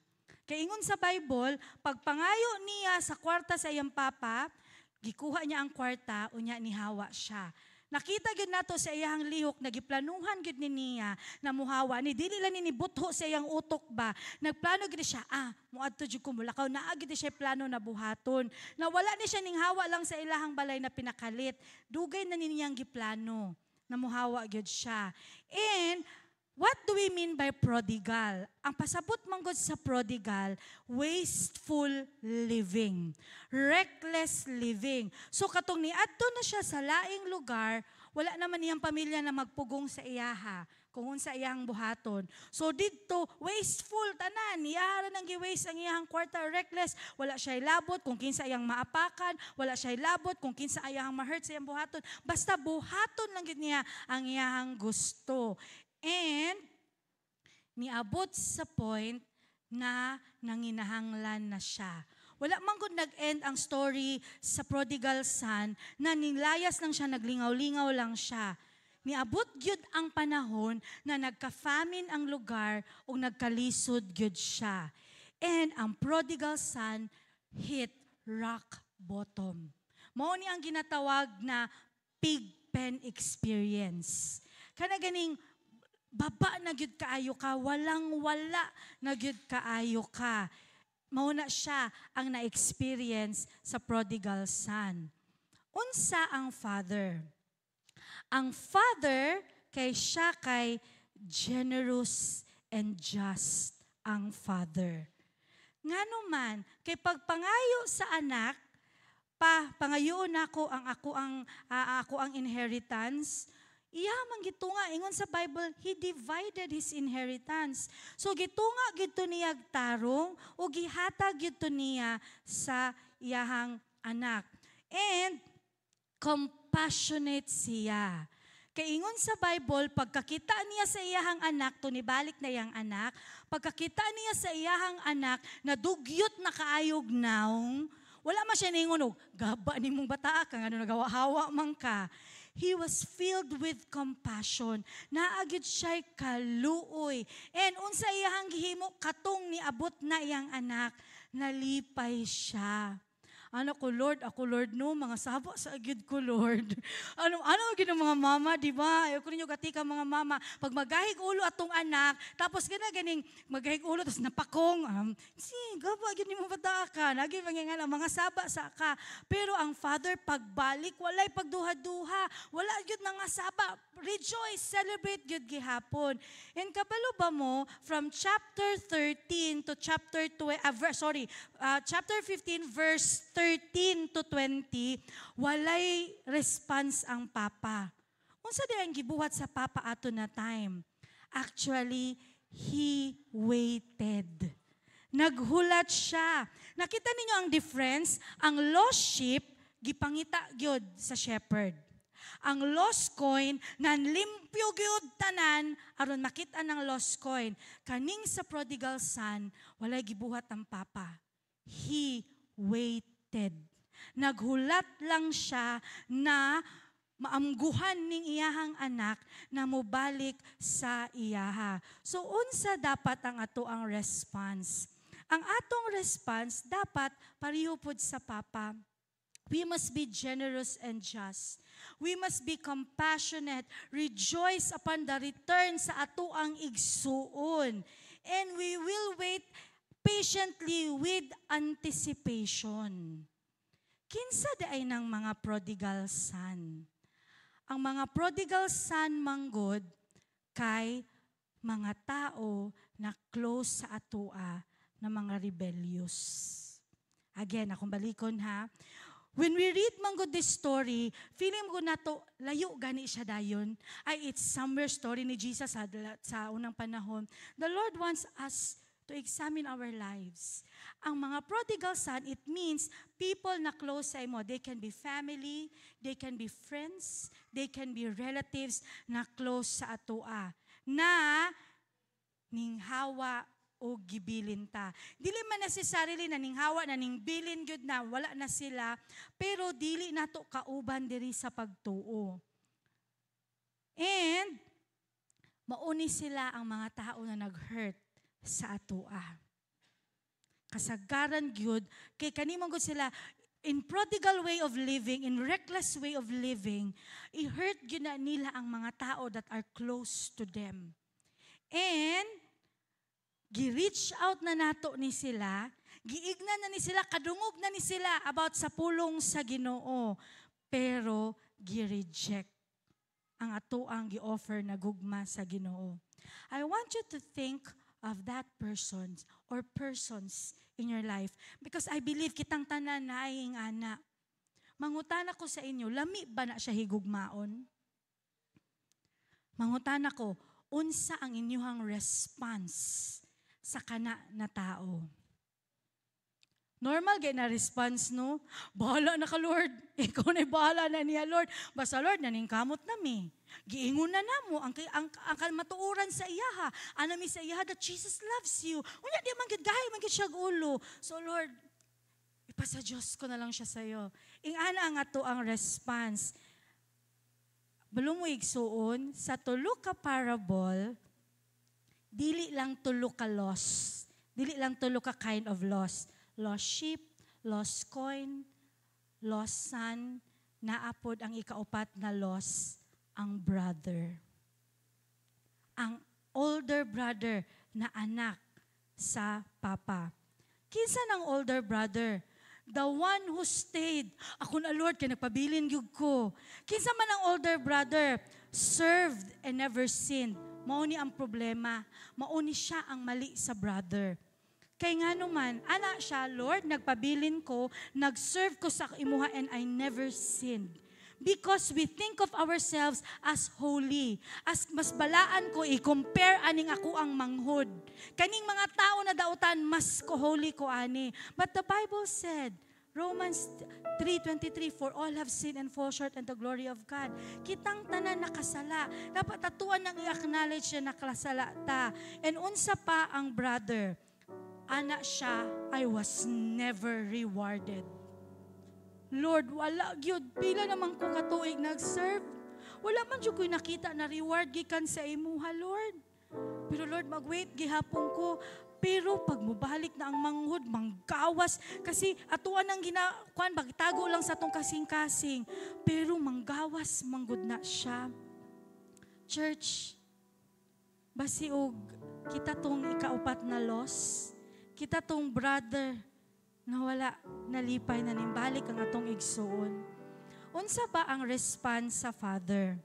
Kay ingon sa Bible, pagpangayo niya sa kwarta sa iyang papa, gikuha niya ang kwarta, unya nihawa siya. Nakita gid nato sa iyang lihok, nagiplanuhan gid ni niya na muhawa ni dili lang ni butho sa iyang utok ba. Nagplano gid siya, muadto jud ko mulakaw, naa gid siya plano na buhaton. Na wala ni siya ning hawa lang sa ilahang balay na pinakalit. Dugay na ni niyang giplano na muhawa gid siya. And what do we mean by prodigal? Ang pasabot manggod sa prodigal, wasteful living, reckless living. So katong niadto na siya sa laing lugar, wala naman iyang pamilya na magpugong sa iyaha, kung sa iyang buhaton. So dito, wasteful tanan, iyara nang gi-waste ang iyang kwarta, reckless, wala siya labot kung kinsa iyang maapakan, wala siya labot kung kinsa iyang ma-hurt sa iyang buhaton, basta buhaton lang gid niya ang iyang gusto. And niabot sa point na nanginahanglan na siya. Wala man gud nag-end ang story sa prodigal son na nilayas lang siya, naglingaw-lingaw lang siya. Niabot gyud ang panahon na nagka-famine ang lugar o nagkalisod gyud siya. And ang prodigal son hit rock bottom. Mao ni ang ginatawag na pig pen experience. Kana ganing baba na gyud kaayo ka, walang-wala na gyud kaayo ka. Mao na siya ang na-experience sa prodigal son. Unsa ang father? Ang father kay siya kay generous and just ang father. Ngano man kay pagpangayo sa anak, pangayoon ako ang inheritance. Iya man gitunga ingon sa Bible, he divided his inheritance. So gitunga gid to niya tarong o gihatag gid to niya sa iyahang anak. And compassionate siya. Kay ingon sa Bible, pagkakita niya sa iyahang anak, tunibalik na iyang anak, pagkakita niya sa iyahang anak, nadugyot na kaayog naong, wala man siya ningon, gaba ni mong bata ka, nga nagawa-hawa man ka. He was filled with compassion. Naagid siya'y kaluoy. And unsa iyahang gihimo, katong niabot na iyang anak, nalipay siya. Ano ko, Lord, ako, Lord, no, mga sabo sa agid ko, Lord. Ano agid ng mga mama, di ba? Ayaw ko ninyo gatika mga mama. Pag magahig ulo atong anak, tapos ganing magahig ulo, tapos napakong, gaba, agid ni mo bata ka. Naging mga mga saba sa ka. Pero ang father, pagbalik, walay pagduha-duha. Wala agid nga saba. Rejoice, celebrate gyud gihapon. And kabalo ba mo, from chapter 13 to chapter 15, verse 13 to 20, walay response ang papa. Unsa di ang gibuhat sa papa ato na time? Actually, he waited. Naghulat siya. Nakita ninyo ang difference? Ang lost sheep, gipangita gyud sa shepherd. Ang lost coin, nanlimpyo gyud tanan, aron makita ng lost coin. Kaning sa prodigal son, walay gibuhat ang papa. He waited. Naghulat lang siya na maamguhan ning iyahang anak na mobalik sa iyaha. So unsa dapat ang ato ang response? Ang atong response dapat pareho pod sa papa. We must be generous and just. We must be compassionate, rejoice upon the return sa ato ang igsuon. And we will wait patiently with anticipation. Kinsa daay ng mga prodigal son? Ang mga prodigal son manggod kay mga tao na close sa atoa na mga rebellious. Again, akong balikon ha. When we read manggod this story, feeling ko na to, layo gani siya dayon. Ay, it's somewhere story ni Jesus sa unang panahon. The Lord wants us to examine our lives. Ang mga prodigal son, it means people na close sa imo. They can be family, they can be friends, they can be relatives na close sa atoa. Na ninghawa o gibilin ta. Dili man necessarily na ninghawa na ningbilin gyud na wala na sila, pero dili nato kauban diri sa pagtuo. And mauni sila ang mga tao na nag-hurt sa atoa. Kasagaran gyud kay kanimo gud sila in prodigal way of living, in reckless way of living, i-hurt gyud na nila ang mga tao that are close to them. And gi-reach out na nato ni sila, giignan na ni sila, kadungog na ni sila about sa pulong sa Ginoo, pero gi-reject ang ato ang gi-offer na gugma sa Ginoo. I want you to think of that person or persons in your life because I believe kitang tanan na ay ana. Mangutana ko sa inyo, lami ba na siya higugmaon? Mangutana ko, unsa ang inyuhang response sa kana na tao? Normal gay na response, no? Bahala na ka, Lord. Ikaw na'y bahala na niya, Lord. Basta, Lord, naningkamot nami. Giingon na namo ang matuuran sa iyaha. Anami sa iyaha that Jesus loves you. Unya, di man gid gahay, man gid siya ulo. So, Lord, ipasa Diyos ko na lang siya sa'yo. Ingana ang ato ang response. Balong mo igsuon, sa tulo ka parable, dili lang tulo ka loss. Dili lang tulo ka kind of loss. Lost sheep, lost coin, lost son, naapod ang ikaupat na loss, ang brother. Ang older brother na anak sa papa. Kinsa ng older brother? The one who stayed. Ako na, Lord, kaya nagpabilin yug ko. Kinsa man ang older brother? Served and never sinned. Mauni ang problema. Mauni siya ang mali sa brother. Kaya nga naman, ana siya, Lord, nagpabilin ko, nag-serve ko sa imuha and I never sinned. Because we think of ourselves as holy. As mas balaan ko, i-compare aning ako ang manghod. Kaning mga tao na dautan, mas ko holy ko ani. But the Bible said, Romans 3:23, for all have sinned and fall short in the glory of God. Kitang tanan nakasala. Dapat tatuan nang i-acknowledge na nakasala ta. And unsa pa ang brother? Anak siya, I was never rewarded. Lord, wala gyud pila naman ko katuig nag-serve. Wala man jud ko'y nakita na reward gikan sa imuha, Lord. Pero Lord, mag-wait gihapon ko. Pero pag mubalik na ang manghod, manggawas. Kasi atuan ang ginakuan, bagitago lang sa tong kasing-kasing. Pero manggawas, manggod na siya. Church, basiog, kita tong ikaupat na loss. Kita tong brother na wala, nalipay na nimbalik ang atong igsuon. Unsa ba ang response sa father?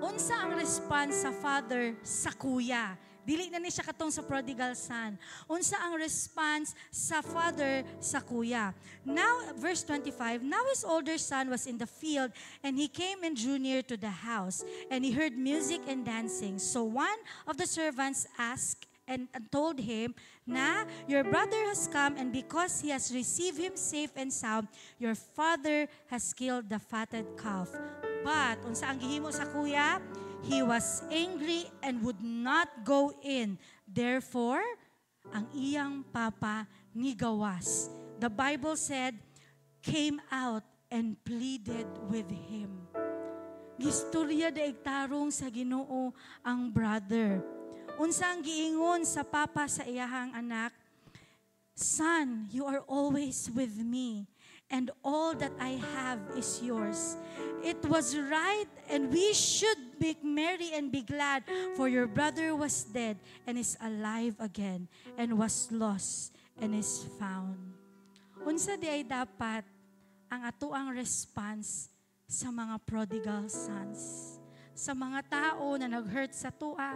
Unsa ang response sa father sa kuya? Dili na ni siya katong sa prodigal son. Unsa ang response sa father sa kuya? Now, verse 25, now his older son was in the field and he came and drew near to the house and he heard music and dancing. So one of the servants asked and told him, na your brother has come and because he has received him safe and sound, your father has killed the fatted calf. But, unsa ang gihimo sa kuya? He was angry and would not go in. Therefore, ang iyang papa nigawas. The Bible said, came out and pleaded with him. Gistorya daig tarong sa Ginoo ang brother. Unsang giingon sa papa sa iyahang anak, son, you are always with me, and all that I have is yours. It was right, and we should make merry and be glad, for your brother was dead and is alive again, and was lost and is found. Unsa di ay dapat ang atuang response sa mga prodigal sons? Sa mga tao na nag-hurt sa tua,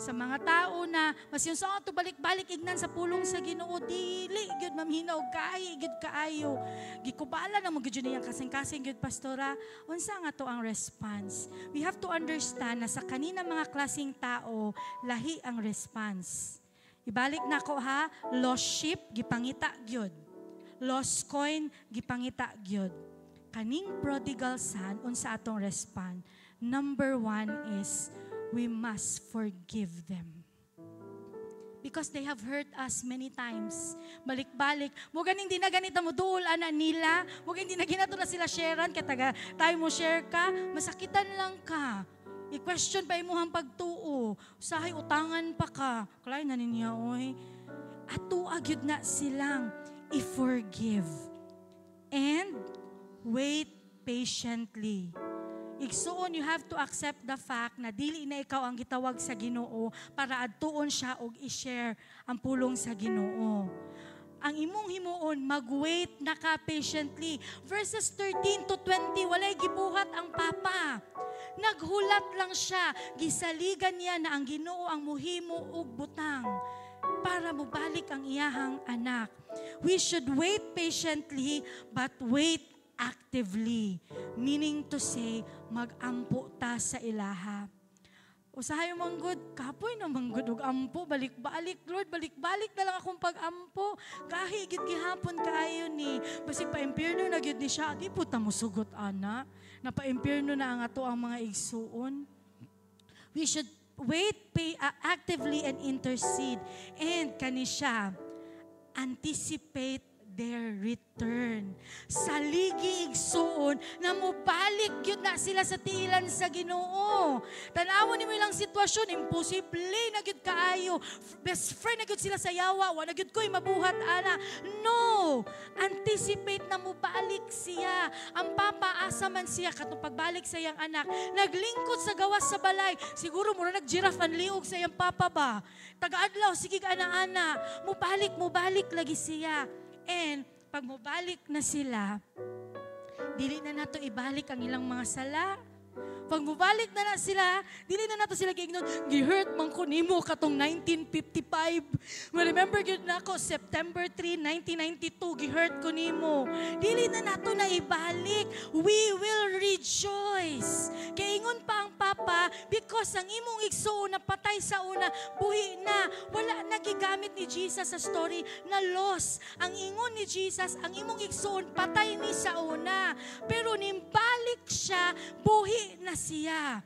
sa mga tao na mas yung sa ato balik-balik ignan sa pulong sa Ginoo, dili gyud mamhinaw kay gyud kaayo. Gikubala na mo gyud niyang kasing-kasing gyud pastora. Unsa nga to ang response? We have to understand na sa kanina mga klaseng tao, lahi ang response. Ibalik na ko ha, lost sheep gipangita gyud. Lost coin gipangita gyud. Kaning prodigal son unsa atong response? Number 1 is, we must forgive them. Because they have hurt us many times. Balik-balik. Mo ganing di na ganito mo duol ana nila. Mo ganing di na ginato na sila sharean kataga tayo mo share ka, masakitan lang ka. I-question pa imuhang pagtuo. Usahay utangan pa ka. Kalay na niya oy. Ato agyud na silang i-forgive. And wait patiently. Igsuon, you have to accept the fact na dili na ikaw ang gitawag sa Ginoo para adtuon siya og i-share ang pulong sa Ginoo. Ang imong himuon, mag-wait na ka patiently. Verses 13 to 20, walay gibuhat ang papa. Naghulat lang siya. Gisaligan niya na ang Ginoo ang muhimo og butang para mobalik ang iyahang anak. We should wait patiently but wait actively. Meaning to say, mag-ampo ta sa ilaha. Usahay manggod, kapoy na manggod og ampo, balik-balik, Lord, balik-balik na lang akong pag-ampo. Kahigit gihapon kaayo ni, basig pa-impyerno na gyud ni siya, di po ta mo sugot, ana. Napa-impyerno na ang ato ang mga igsuon. We should wait actively and intercede. And kani siya, anticipate their return. Saligi igsuon na mobalik yun na sila sa tiilan sa Ginoo. Tanawon nimo ilang sitwasyon, imposible na gyud kaayo. Best friend na gyud sila sa yawa, wa na gyud ko'y mabuhat ana. No! Anticipate na mobalik siya. Ang papa asa man siya katong pagbalik sa iyang anak. Naglingkod sa gawas sa balay. Siguro mura nag-giraffe ang liog sa iyang papa ba? Taga-adlaw, sige ana-ana. Mobalik lagi siya. And pag mabalik na sila, dili na nato ibalik ang ilang mga sala. Pag mabalik na sila, dili na nato sila giingnon, gihurt man ko nimo katong 1955. Remember gyud nako September 3, 1992, gihurt ko nimo. Dili na nato na ibalik. We will rejoice. Kay ingon pa ang papa, because ang imong igsuon na patay sa una, buhi na. Wala nagigamit ni Jesus sa story na loss. Ang ingon ni Jesus, ang imong igsuon patay ni sa una. Pero nimbalik siya, buhi na siya.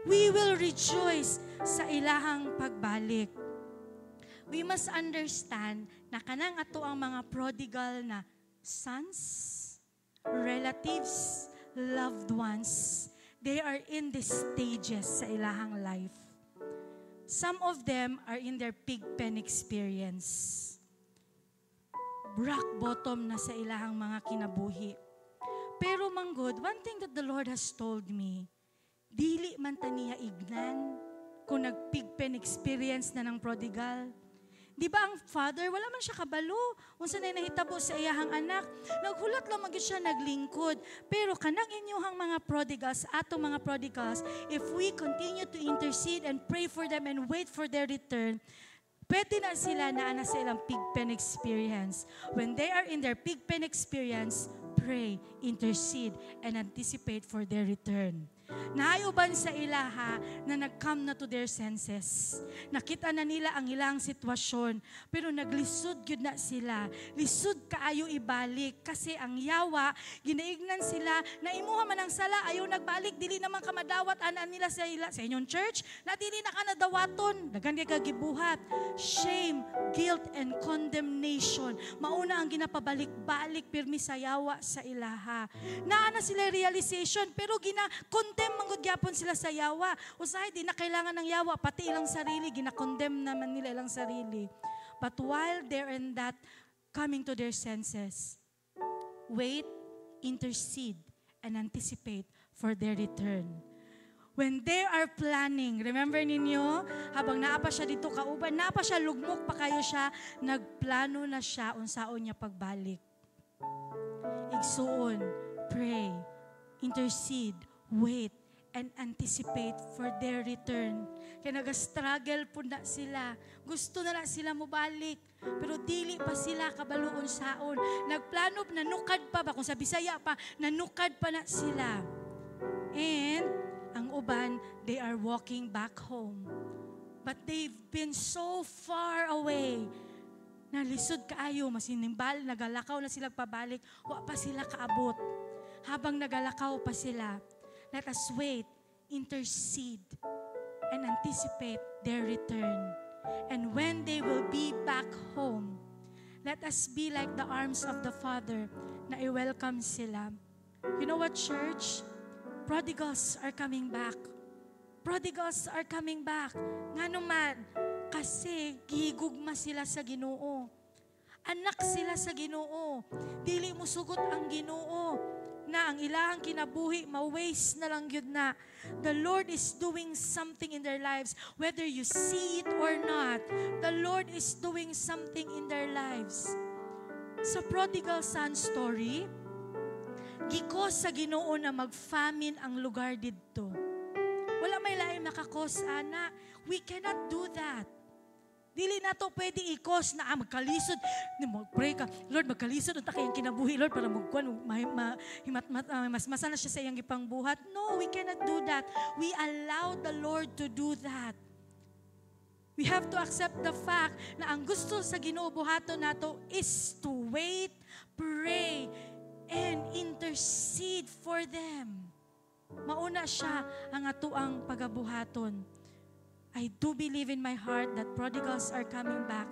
We will rejoice sa ilahang pagbalik. We must understand na kanang ato ang mga prodigal na sons, relatives, loved ones, they are in these stages sa ilahang life. Some of them are in their pig pen experience. Rock bottom na sa ilahang mga kinabuhi. Pero manggod, one thing that the Lord has told me, dili man ta niya ignan kung nag-pigpen experience na ng prodigal. Di ba ang father, wala man siya kabalo. Unsa na nahitabo sa iyahang anak. Naghulat lang magid siya naglingkod. Pero kanang inyuhang mga prodigals, atong mga prodigals, if we continue to intercede and pray for them and wait for their return, pwede na sila na sa ilang pigpen experience. When they are in their pigpen experience, pray, intercede, and anticipate for their return. Naayuban sa ilaha na nag-come na to their senses. Nakita na nila ang ilang sitwasyon, pero naglisod yun na sila. Lisod kaayo ibalik kasi ang yawa, ginaignan sila na imuha man ang sala, ayaw nagbalik, dili naman kamadawat, anan nila sa inyong church, na dili na ka nadawaton, dagan ka gibuhat. Shame, guilt, and condemnation. Mauna ang ginapabalik-balik pirmi sa yawa sa ilaha. Naana sila realization, pero gina-condemn manggod gyapon sila sa yawa. Usahay, di na kailangan ng yawa, pati ilang sarili, gina-condemn naman nila ilang sarili. But while they're in that, coming to their senses, wait, intercede, and anticipate for their return. When they are planning, remember ninyo, habang naapa siya dito kauban, naapa siya, lugmok pa kayo siya, nagplano na siya, unsaon niya pagbalik. Igsuon, pray, intercede, wait, and anticipate for their return. Kaya nag-struggle po na sila. Gusto na sila mobalik. Pero dili pa sila kabaluon saon. Nagplano, nanukad pa ba? Kung sa Bisaya pa, nanukad pa na sila. And ang uban, they are walking back home. But they've been so far away. Nalisod kaayo, masinimbal, nagalakaw na sila pabalik. Wa pa sila kaabot. Habang nagalakaw pa sila, let us wait, intercede, and anticipate their return. And when they will be back home, let us be like the arms of the Father na i-welcome sila. You know what, church? Prodigals are coming back. Prodigals are coming back. Nga naman, kasi gihigugma sila sa Ginoo. Anak sila sa Ginoo. Dili mo sugot ang Ginoo na ang ilahang kinabuhi, ma-waste na lang yun na. The Lord is doing something in their lives, whether you see it or not. The Lord is doing something in their lives. Sa prodigal son story, gikos sa Ginoo na mag-famine ang lugar didto. Wala may lain nakakos, ana. We cannot do that. Dili na to pwede i-cause na magkalisod. Mag-pray ka, Lord, magkalisod unta kayang kinabuhi, Lord, para magkuhan, mas na siya sa iyang ipang buhat. No, we cannot do that. We allow the Lord to do that. We have to accept the fact na ang gusto sa Ginoo buhaton nato is to wait, pray, and intercede for them. Mauna siya ang atuang pagabuhaton. I do believe in my heart that prodigals are coming back.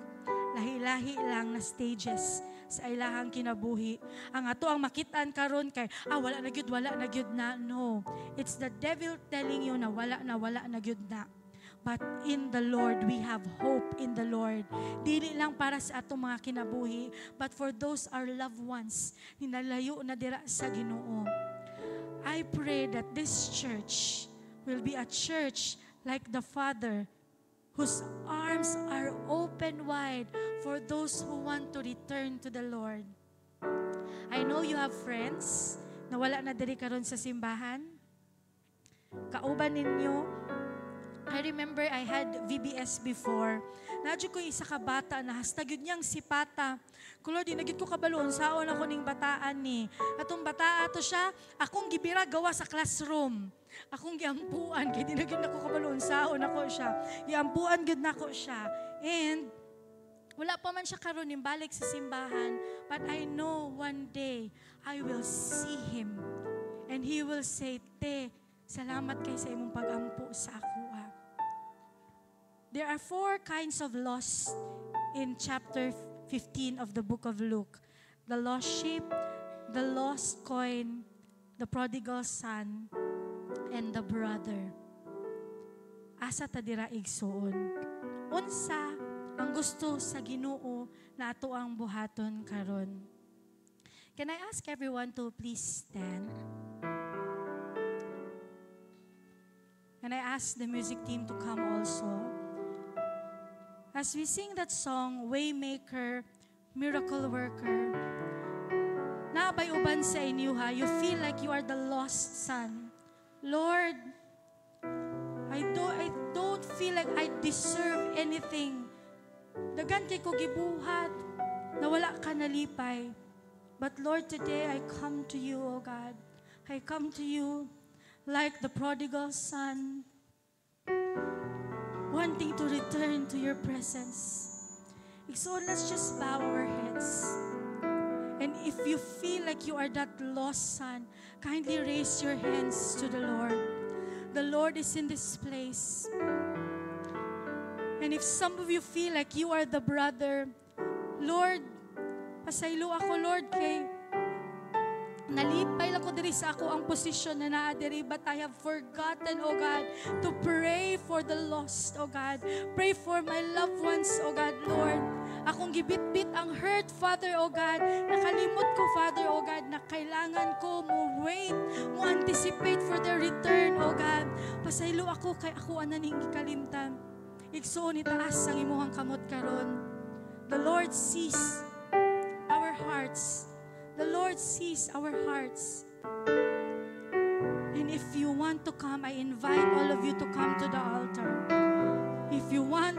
Lahi-lahi lang na stages sa ilahang kinabuhi. Ang ato ang makitaan karon kay, wala na gyud na. No. It's the devil telling you na wala na gyud na. But in the Lord, we have hope in the Lord. Dili lang para sa atong mga kinabuhi, but for those our loved ones, ninalayo na dira sa Ginoo. I pray that this church will be a church like the Father, whose arms are open wide for those who want to return to the Lord. I know you have friends na wala na diri karon sa simbahan. Kauban ninyo, I remember I had VBS before. Nadyo ko isa ka bata na hasta gyud niyang sipata. Lord, di nagyud ko kabaloon saon ako ning bataan ni. Atong bataa to siya, akong gibira gawa sa classroom. Akong giampuan kay di nagyud nako kabaloon saon ako siya. Giampuan gyud nako siya. And wala pa man siya karon ning balik sa simbahan, but I know one day I will see him. And he will say, "Te, salamat kay sa imong pagampu sa ako." There are 4 kinds of loss in chapter 15 of the book of Luke. The lost sheep, the lost coin, the prodigal son, and the brother. Asa ta dira igsuon? Unsa ang gusto sa Ginoo na ato ang buhaton karon? Can I ask everyone to please stand? And I ask the music team to come also. As we sing that song, Waymaker, Miracle Worker, naabay uban sa inyo ha, you feel like you are the lost son. Lord, I don't feel like I deserve anything. Dagan kay ko gibuhat, na wala ka nalipay. But Lord, today I come to you, O God. I come to you like the prodigal son, wanting to return to your presence. So let's just bow our heads. And if you feel like you are that lost son, kindly raise your hands to the Lord. The Lord is in this place. And if some of you feel like you are the brother, Lord, pasaylo ako, Lord, kay nalipay lang ko diri sa ako ang posisyon na naa diri, but I have forgotten, O God, to pray for the lost, O God. Pray for my loved ones, O God, Lord. Akong gibit-bit ang hurt, Father, O God. Nakalimot ko, Father, O God, na kailangan ko mo wait, mo anticipate for their return, O God. Pasaylo ako kay ako ananing gikalimtan. Igsoon itaas ang imuhang kamot karon. The Lord sees our hearts. The Lord sees our hearts. And if you want to come, I invite all of you to come to the altar. If you want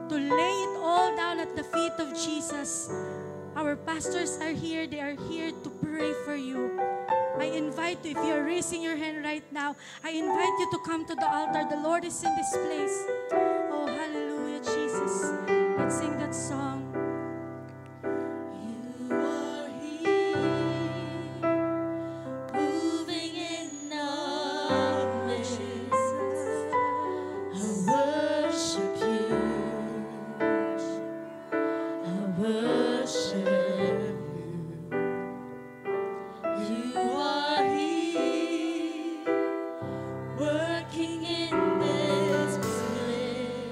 to lay it all down at the feet of Jesus, our pastors are here. They are here to pray for you. I invite you, if you are raising your hand right now, I invite you to come to the altar. The Lord is in this place. Oh, hallelujah, Jesus. Let's sing that song. Working in this place.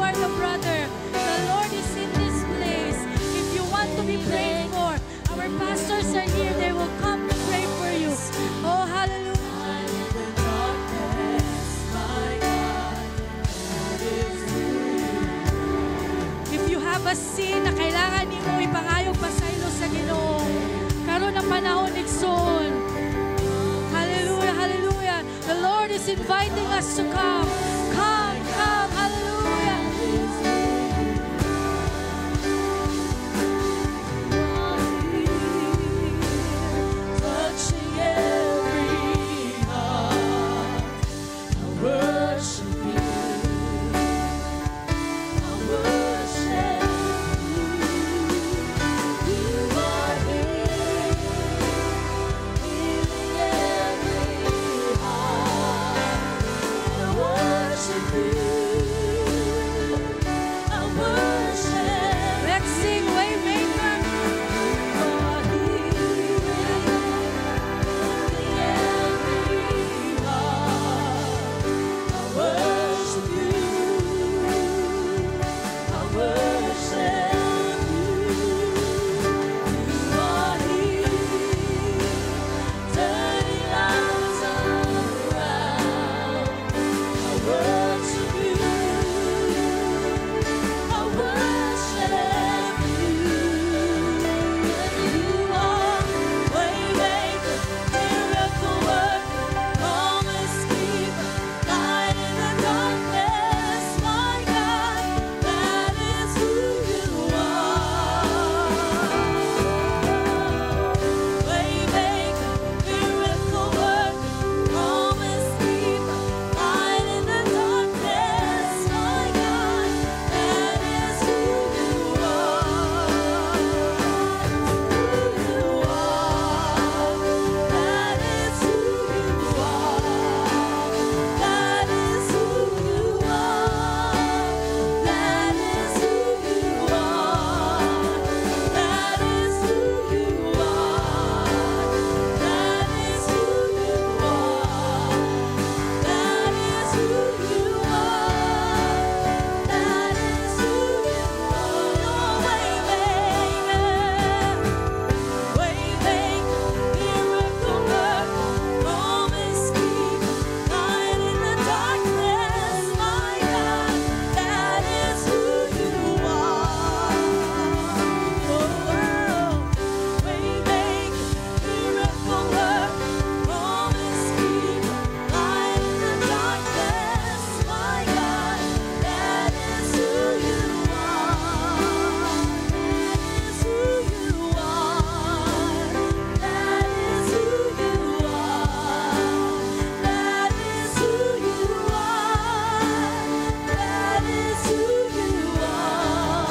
are the brother. The Lord is in this place. If you want to be prayed for, our pastors are here. They will come to pray for you. Oh, hallelujah. If you have a sin na kailangan nimo ipangayog pasaylo sa Ginoo, karon ang panahon igsoon. Hallelujah, hallelujah. The Lord is inviting us to come. Come, come, hallelujah. Touching every heart, I worship you. I worship you. You are here, healing every heart. I worship you. I worship. Let's sing Waymaker. You are here, healing every heart. I worship you. I worship you. You are here, turning lives around. I worship you. I worship you. You are waymaker, miracle worker, promise keeper, light in the darkness. My God, that is who you are. Waymaker, miracle worker, promise keeper, light in the darkness. My God, that is who you are. Who you are. That is who you are. That is who you are. That is who you are. That is who you are. That is who you are. That is who you are. That is who you are. Waymaker, miracle worker, promise keeper, light in the darkness. My God, that is who you are. Waymaker, miracle worker, promise keeper, light in the darkness. My God, that is who you are. That is who you are. That is who you are. That is who you are. That is who you are.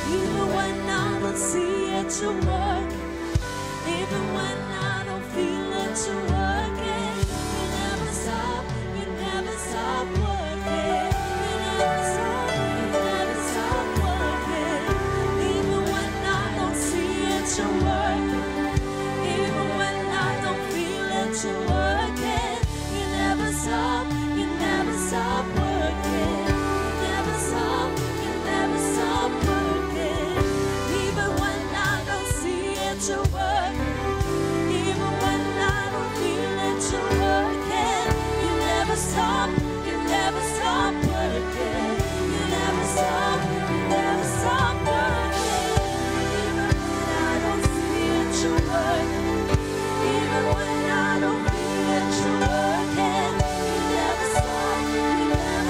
Even when I don't see it, you're working. Even when I don't feel it, you're working. You never stop. You never stop working. You never stop. You never stop working. Even when I don't see it, you're working. Even when I don't feel it, you're working. You never stop. You never stop working. You never stop. You never stop working. Even when I don't see it, you're working. Even when I don't feel it, you're working. You never stop. You never stop working. You never stop. You never stop working. Even when I don't see it, you're working. Even when I don't feel it, you're working. You never stop. You never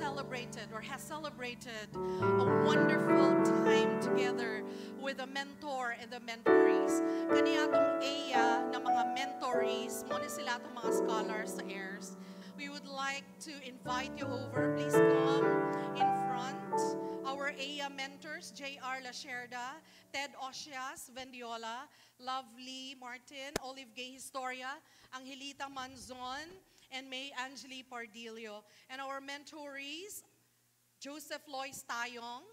celebrated or has celebrated a wonderful time together with the mentor and the mentorees. Kaniya atong Aya na mga mentorees, mo ni sila atong mga scholars sa heirs. We would like to invite you over. Please come in front. Our Aya mentors, J.R. Lacerda, Ted Osias Vendiola, Lovely Martin, Olive Gay Historia, Angelita Manzon, and May Angeli Pardillo. And our mentorees, Joseph Lois Tayong,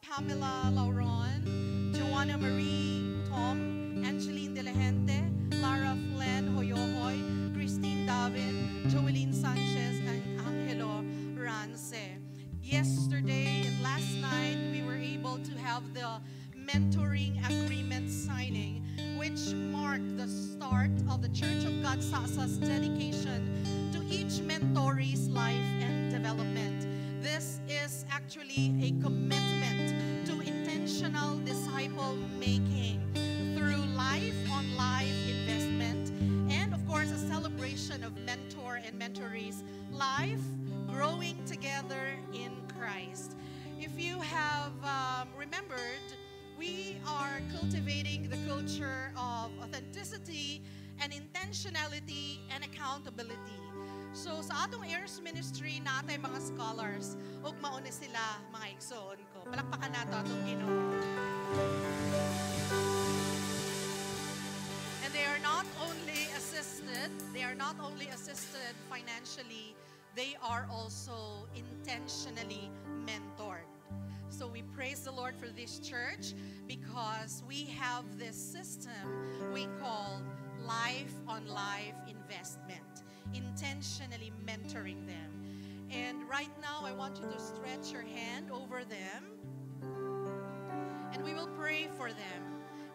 Pamela Lauron, Joanna Marie Tom, Angeline De La Gente, Lara Flynn Hoyohoy, Christine Davin, Joeline Sanchez, and Angelo Rance. Yesterday and last night, we were able to have the mentoring agreement signing, which marked the start of the Church of God Sasa's dedication to each mentoree's life and development. This is actually a commitment to intentional disciple making through life-on-life investment, and of course, a celebration of mentor and mentorees' life growing together in Christ. If you have remembered, we are cultivating the culture of authenticity and intentionality and accountability. So sa atong heirs ministry natay mga scholars, ug mauna sila mga igsoon ko. Palakpakan nato atong Ginoo. And they are not only assisted financially, they are also intentionally mentored. So we praise the Lord for this church because we have this system we call life-on-life investment, intentionally mentoring them. And right now, I want you to stretch your hand over them and we will pray for them.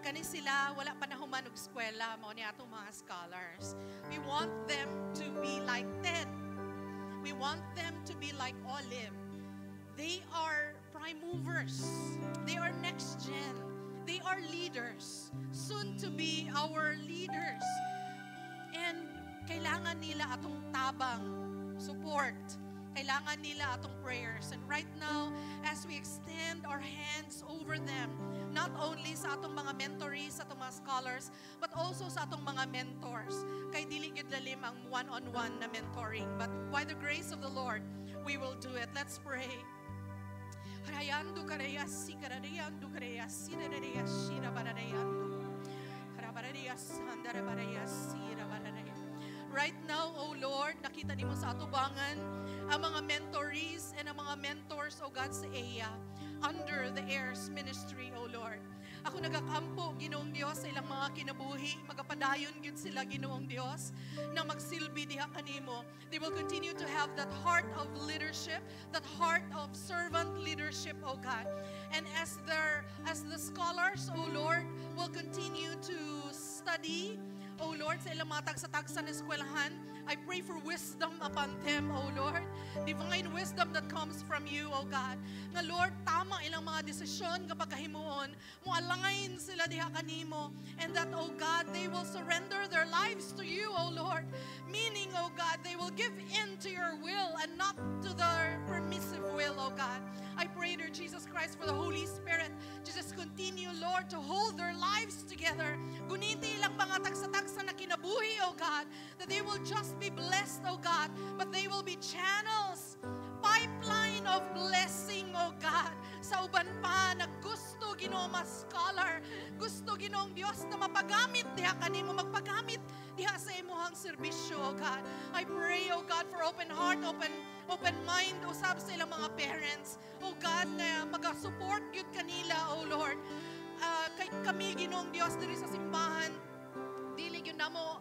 Kani sila, wala pa na human og eskwela, mao ni atong mga scholars. We want them to be like Ted. We want them to be like Olive. They are prime movers. They are next gen. They are leaders. Soon to be our leaders. And kailangan nila atong tabang support. Kailangan nila atong prayers. And right now, as we extend our hands over them, not only sa atong mga mentorees, sa atong mga scholars, but also sa atong mga mentors. Kay dili gid lalim ang one-on-one na mentoring. But by the grace of the Lord, we will do it. Let's pray. Harayandu karayasi karayandu karayasi darayasi rabarayandu. Harabarayas handarabarayasi rabarayas. Right now, O Lord, nakita nimo sa atubangan ang mga mentorees and ang mga mentors, O God, sa Aya under the heirs ministry, O Lord. Ako nagakampo, Ginoong Dios, sa ilang mga kinabuhi, magapadayon yun sila, Ginoong Dios, na magsilbi diha kanimo. They will continue to have that heart of leadership, that heart of servant leadership, O God. And as the scholars, O Lord, will continue to study, O Lord, sa ilang mga tagsa-tagsa na eskwelahan, I pray for wisdom upon them, O Lord. Divine wisdom that comes from you, O God. Nga Lord, tama ilang mga desisyon kapag kahimuon, mo align sila diha kanimo. And that, O God, they will surrender their lives to you, O Lord. Meaning, O God, they will give in to your will and not to their permissive will, O God. I pray, dear Jesus Christ, for the Holy Spirit to just continue, Lord, to hold their lives together. Guniti ilang mga tagsa-tagsa na kinabuhi, O God, that they will just be blessed, O God, but they will be channels, pipeline of blessing, O God, sa uban pa na gusto, Ginoo, scholar, gusto, Ginoong Dios, na mapagamit diha kanimo, magpagamit diha sa imuhang serbisyo, O God. I pray, O God, for open heart, open mind, usab sa ilang mga parents, O God, na mag-support yun kanila, O Lord. Kay kami, Ginoong Dios, diri sa simbahan, dili yun na mo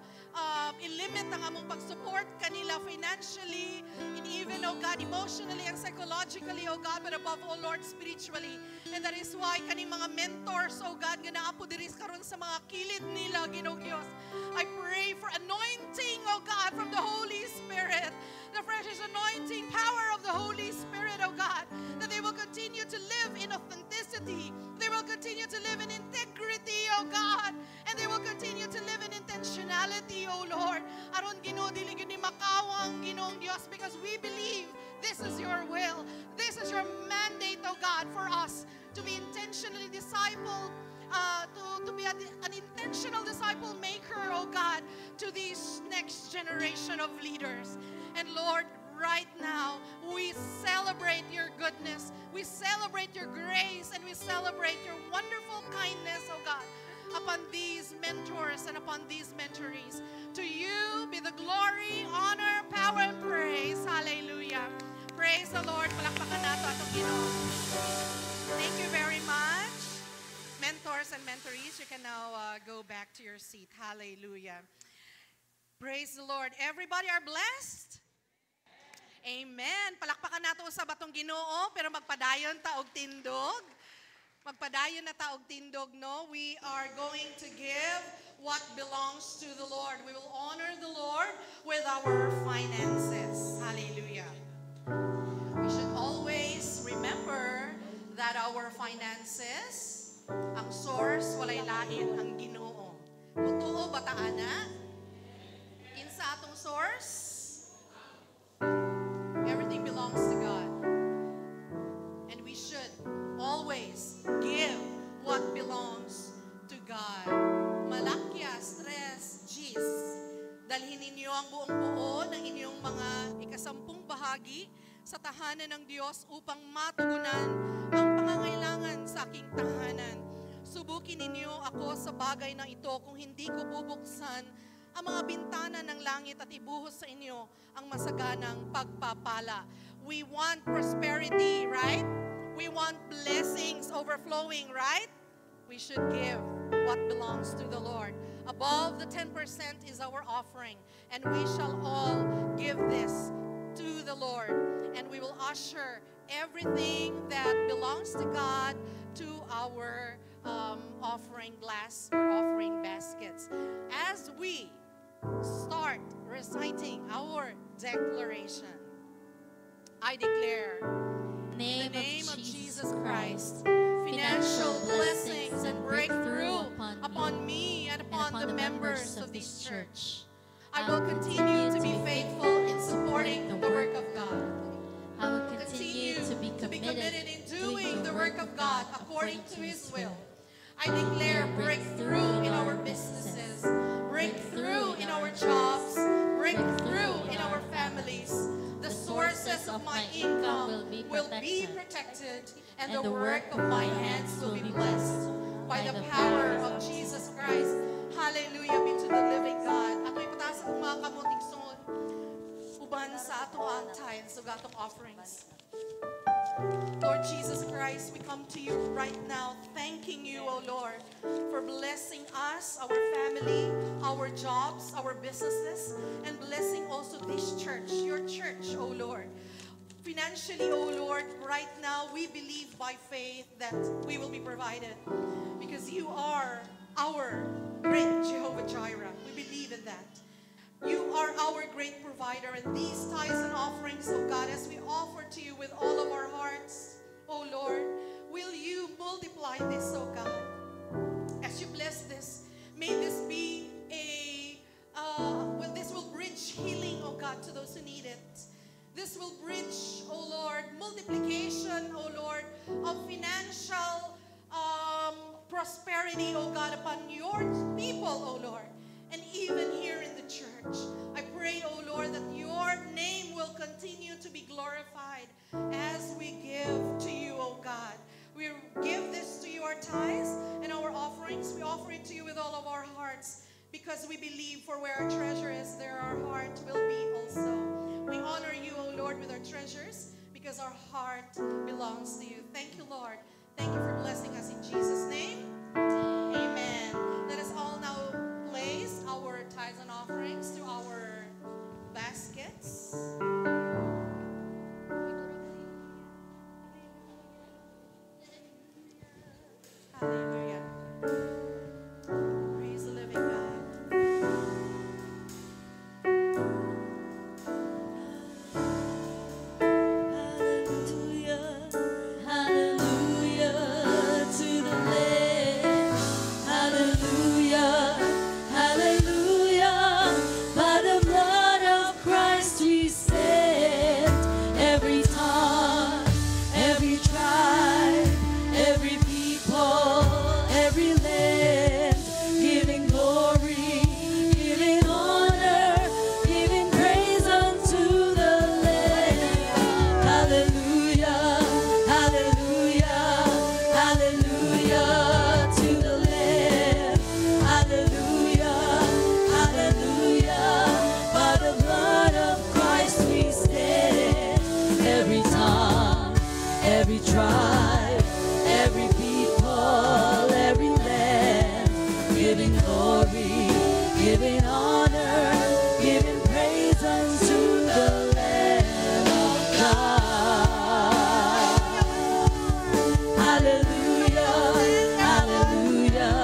i-limit ang among pag-support kanila financially, and even, oh God, emotionally and psychologically, oh God, but above all, Lord, spiritually. And that is why kaning mga mentors, oh God, nga naapo diri karon sa mga kilid nila, Ginoong Dios, I pray for anointing, oh God, from the Holy Spirit, the precious anointing power of the Holy Spirit, oh God, that they will continue to live in authenticity, they will continue to live in integrity, oh God, and they will continue to live in intentionality, oh Lord. Aron Ginoo, dili gyud ni makawang, Ginoong Dios, because we believe This is your will. This is your mandate, oh God, for us to be intentionally disciple, to be an intentional disciple maker, oh God, to this next generation of leaders. And Lord, right now, we celebrate your goodness, we celebrate your grace, and we celebrate your wonderful kindness, oh God, upon these mentors and upon these mentorees. To you be the glory, honor, power, and praise. Hallelujah. Praise the Lord. Palakpakan nato atong Ginoo. Thank you very much. Mentors and mentorees, you can now go back to your seat. Hallelujah. Praise the Lord. Everybody are blessed? Amen. Palakpakan nato sa batong Ginoo, pero magpadayon ta og tindog. Magpadayon na ta og tindog, no? We are going to give what belongs to the Lord. We will honor the Lord with our finances. Hallelujah. We should always remember that our finances, ang source, walay lain, ang Ginoo. Mutuo ba ta, ana? Kinsa atong source? Everything belongs to God. And we should always give what belongs to God. Malakya, stress, G's. Dalhin ninyo ang buong buo ng inyong mga ikasampung bahagi sa tahanan ng Diyos upang matugunan ang pangangailangan sa aking tahanan. Subukin ninyo ako sa bagay na ito kung hindi ko bubuksan ang mga bintana ng langit at ibuhos sa inyo ang masaganang pagpapala. We want prosperity, right? We want blessings overflowing, right? We should give what belongs to the Lord. Above the 10% is our offering, and we shall all give this to the Lord. And we will usher everything that belongs to God to our offering glass or offering baskets. As we start reciting our declaration, I declare, in the name of Jesus Christ, financial blessings and breakthrough upon me and upon the members of this church. I will continue to be faithful in supporting the work of God. I will continue to be committed in doing the work of God according to His will. I declare breakthrough in our businesses, breakthrough in our jobs, breakthrough in our families. The sources of my income will be protected, and the work of my hands will be blessed by the power of Jesus Christ. Hallelujah be to the living God. At may pataas akong mga kamuting sungod, uban sa ato ang tithes ug atong offerings. Lord Jesus Christ, we come to you right now, thanking you, O Lord, for blessing us, our family, our jobs, our businesses, and blessing also this church, your church, O Lord. Financially, O Lord, right now we believe by faith that we will be provided because you are our great Jehovah Jireh. We believe in that. You are our great provider, and these tithes and offerings, oh God, as we offer to you with all of our hearts, oh Lord, will you multiply this, oh God? As you bless this, may this be this will bridge healing, oh God, to those who need it. This will bridge, oh Lord, multiplication, oh Lord, of financial prosperity, oh God, upon your people, oh Lord. And even here in the church, I pray, oh Lord, that your name will continue to be glorified as we give to you, oh God. We give this to you, our tithes and our offerings. We offer it to you with all of our hearts because we believe for where our treasure is, there our heart will be also. We honor you, oh Lord, with our treasures because our heart belongs to you. Thank you, Lord. Thank you for blessing us in Jesus' name. Amen. Let us all now place our tithes and offerings to our baskets. Hallelujah. Praise the living God. Hallelujah to the Lamb. Hallelujah, hallelujah. By the blood of Christ we stand. every tribe, every people, every land, giving glory, giving honor, giving praise unto the Lamb of God. Hallelujah, hallelujah,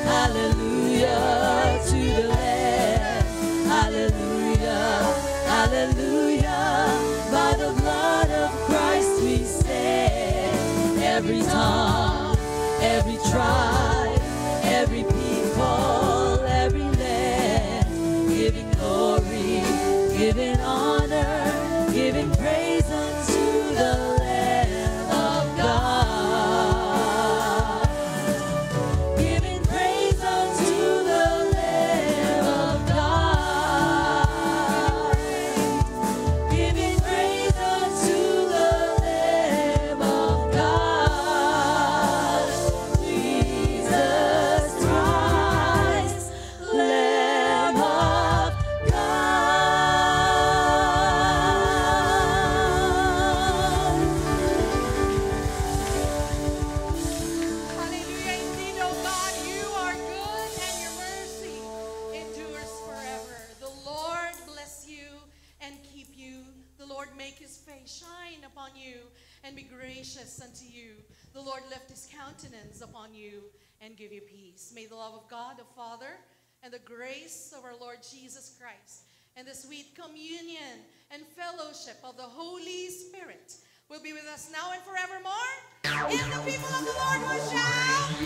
hallelujah to the Lamb. Hallelujah, hallelujah. By the blood of Christ we stand. Every tongue, every tribe, every people, every land, giving glory, giving honor, giving praise unto the Lamb of God. Giving praise unto the Lamb of God. Giving praise unto the Lamb of God. Jesus Christ, Lamb of God. Hallelujah. Indeed, oh God, you are good and your mercy endures forever. The Lord bless you and keep you. The Lord make his face shine upon you and be gracious unto you. The Lord lift his countenance upon you and give you peace. May the love of God the Father and the grace of our Lord Jesus Christ and the sweet communion and fellowship of the Holy Spirit will be with us now and forevermore. And the people of the Lord will shout,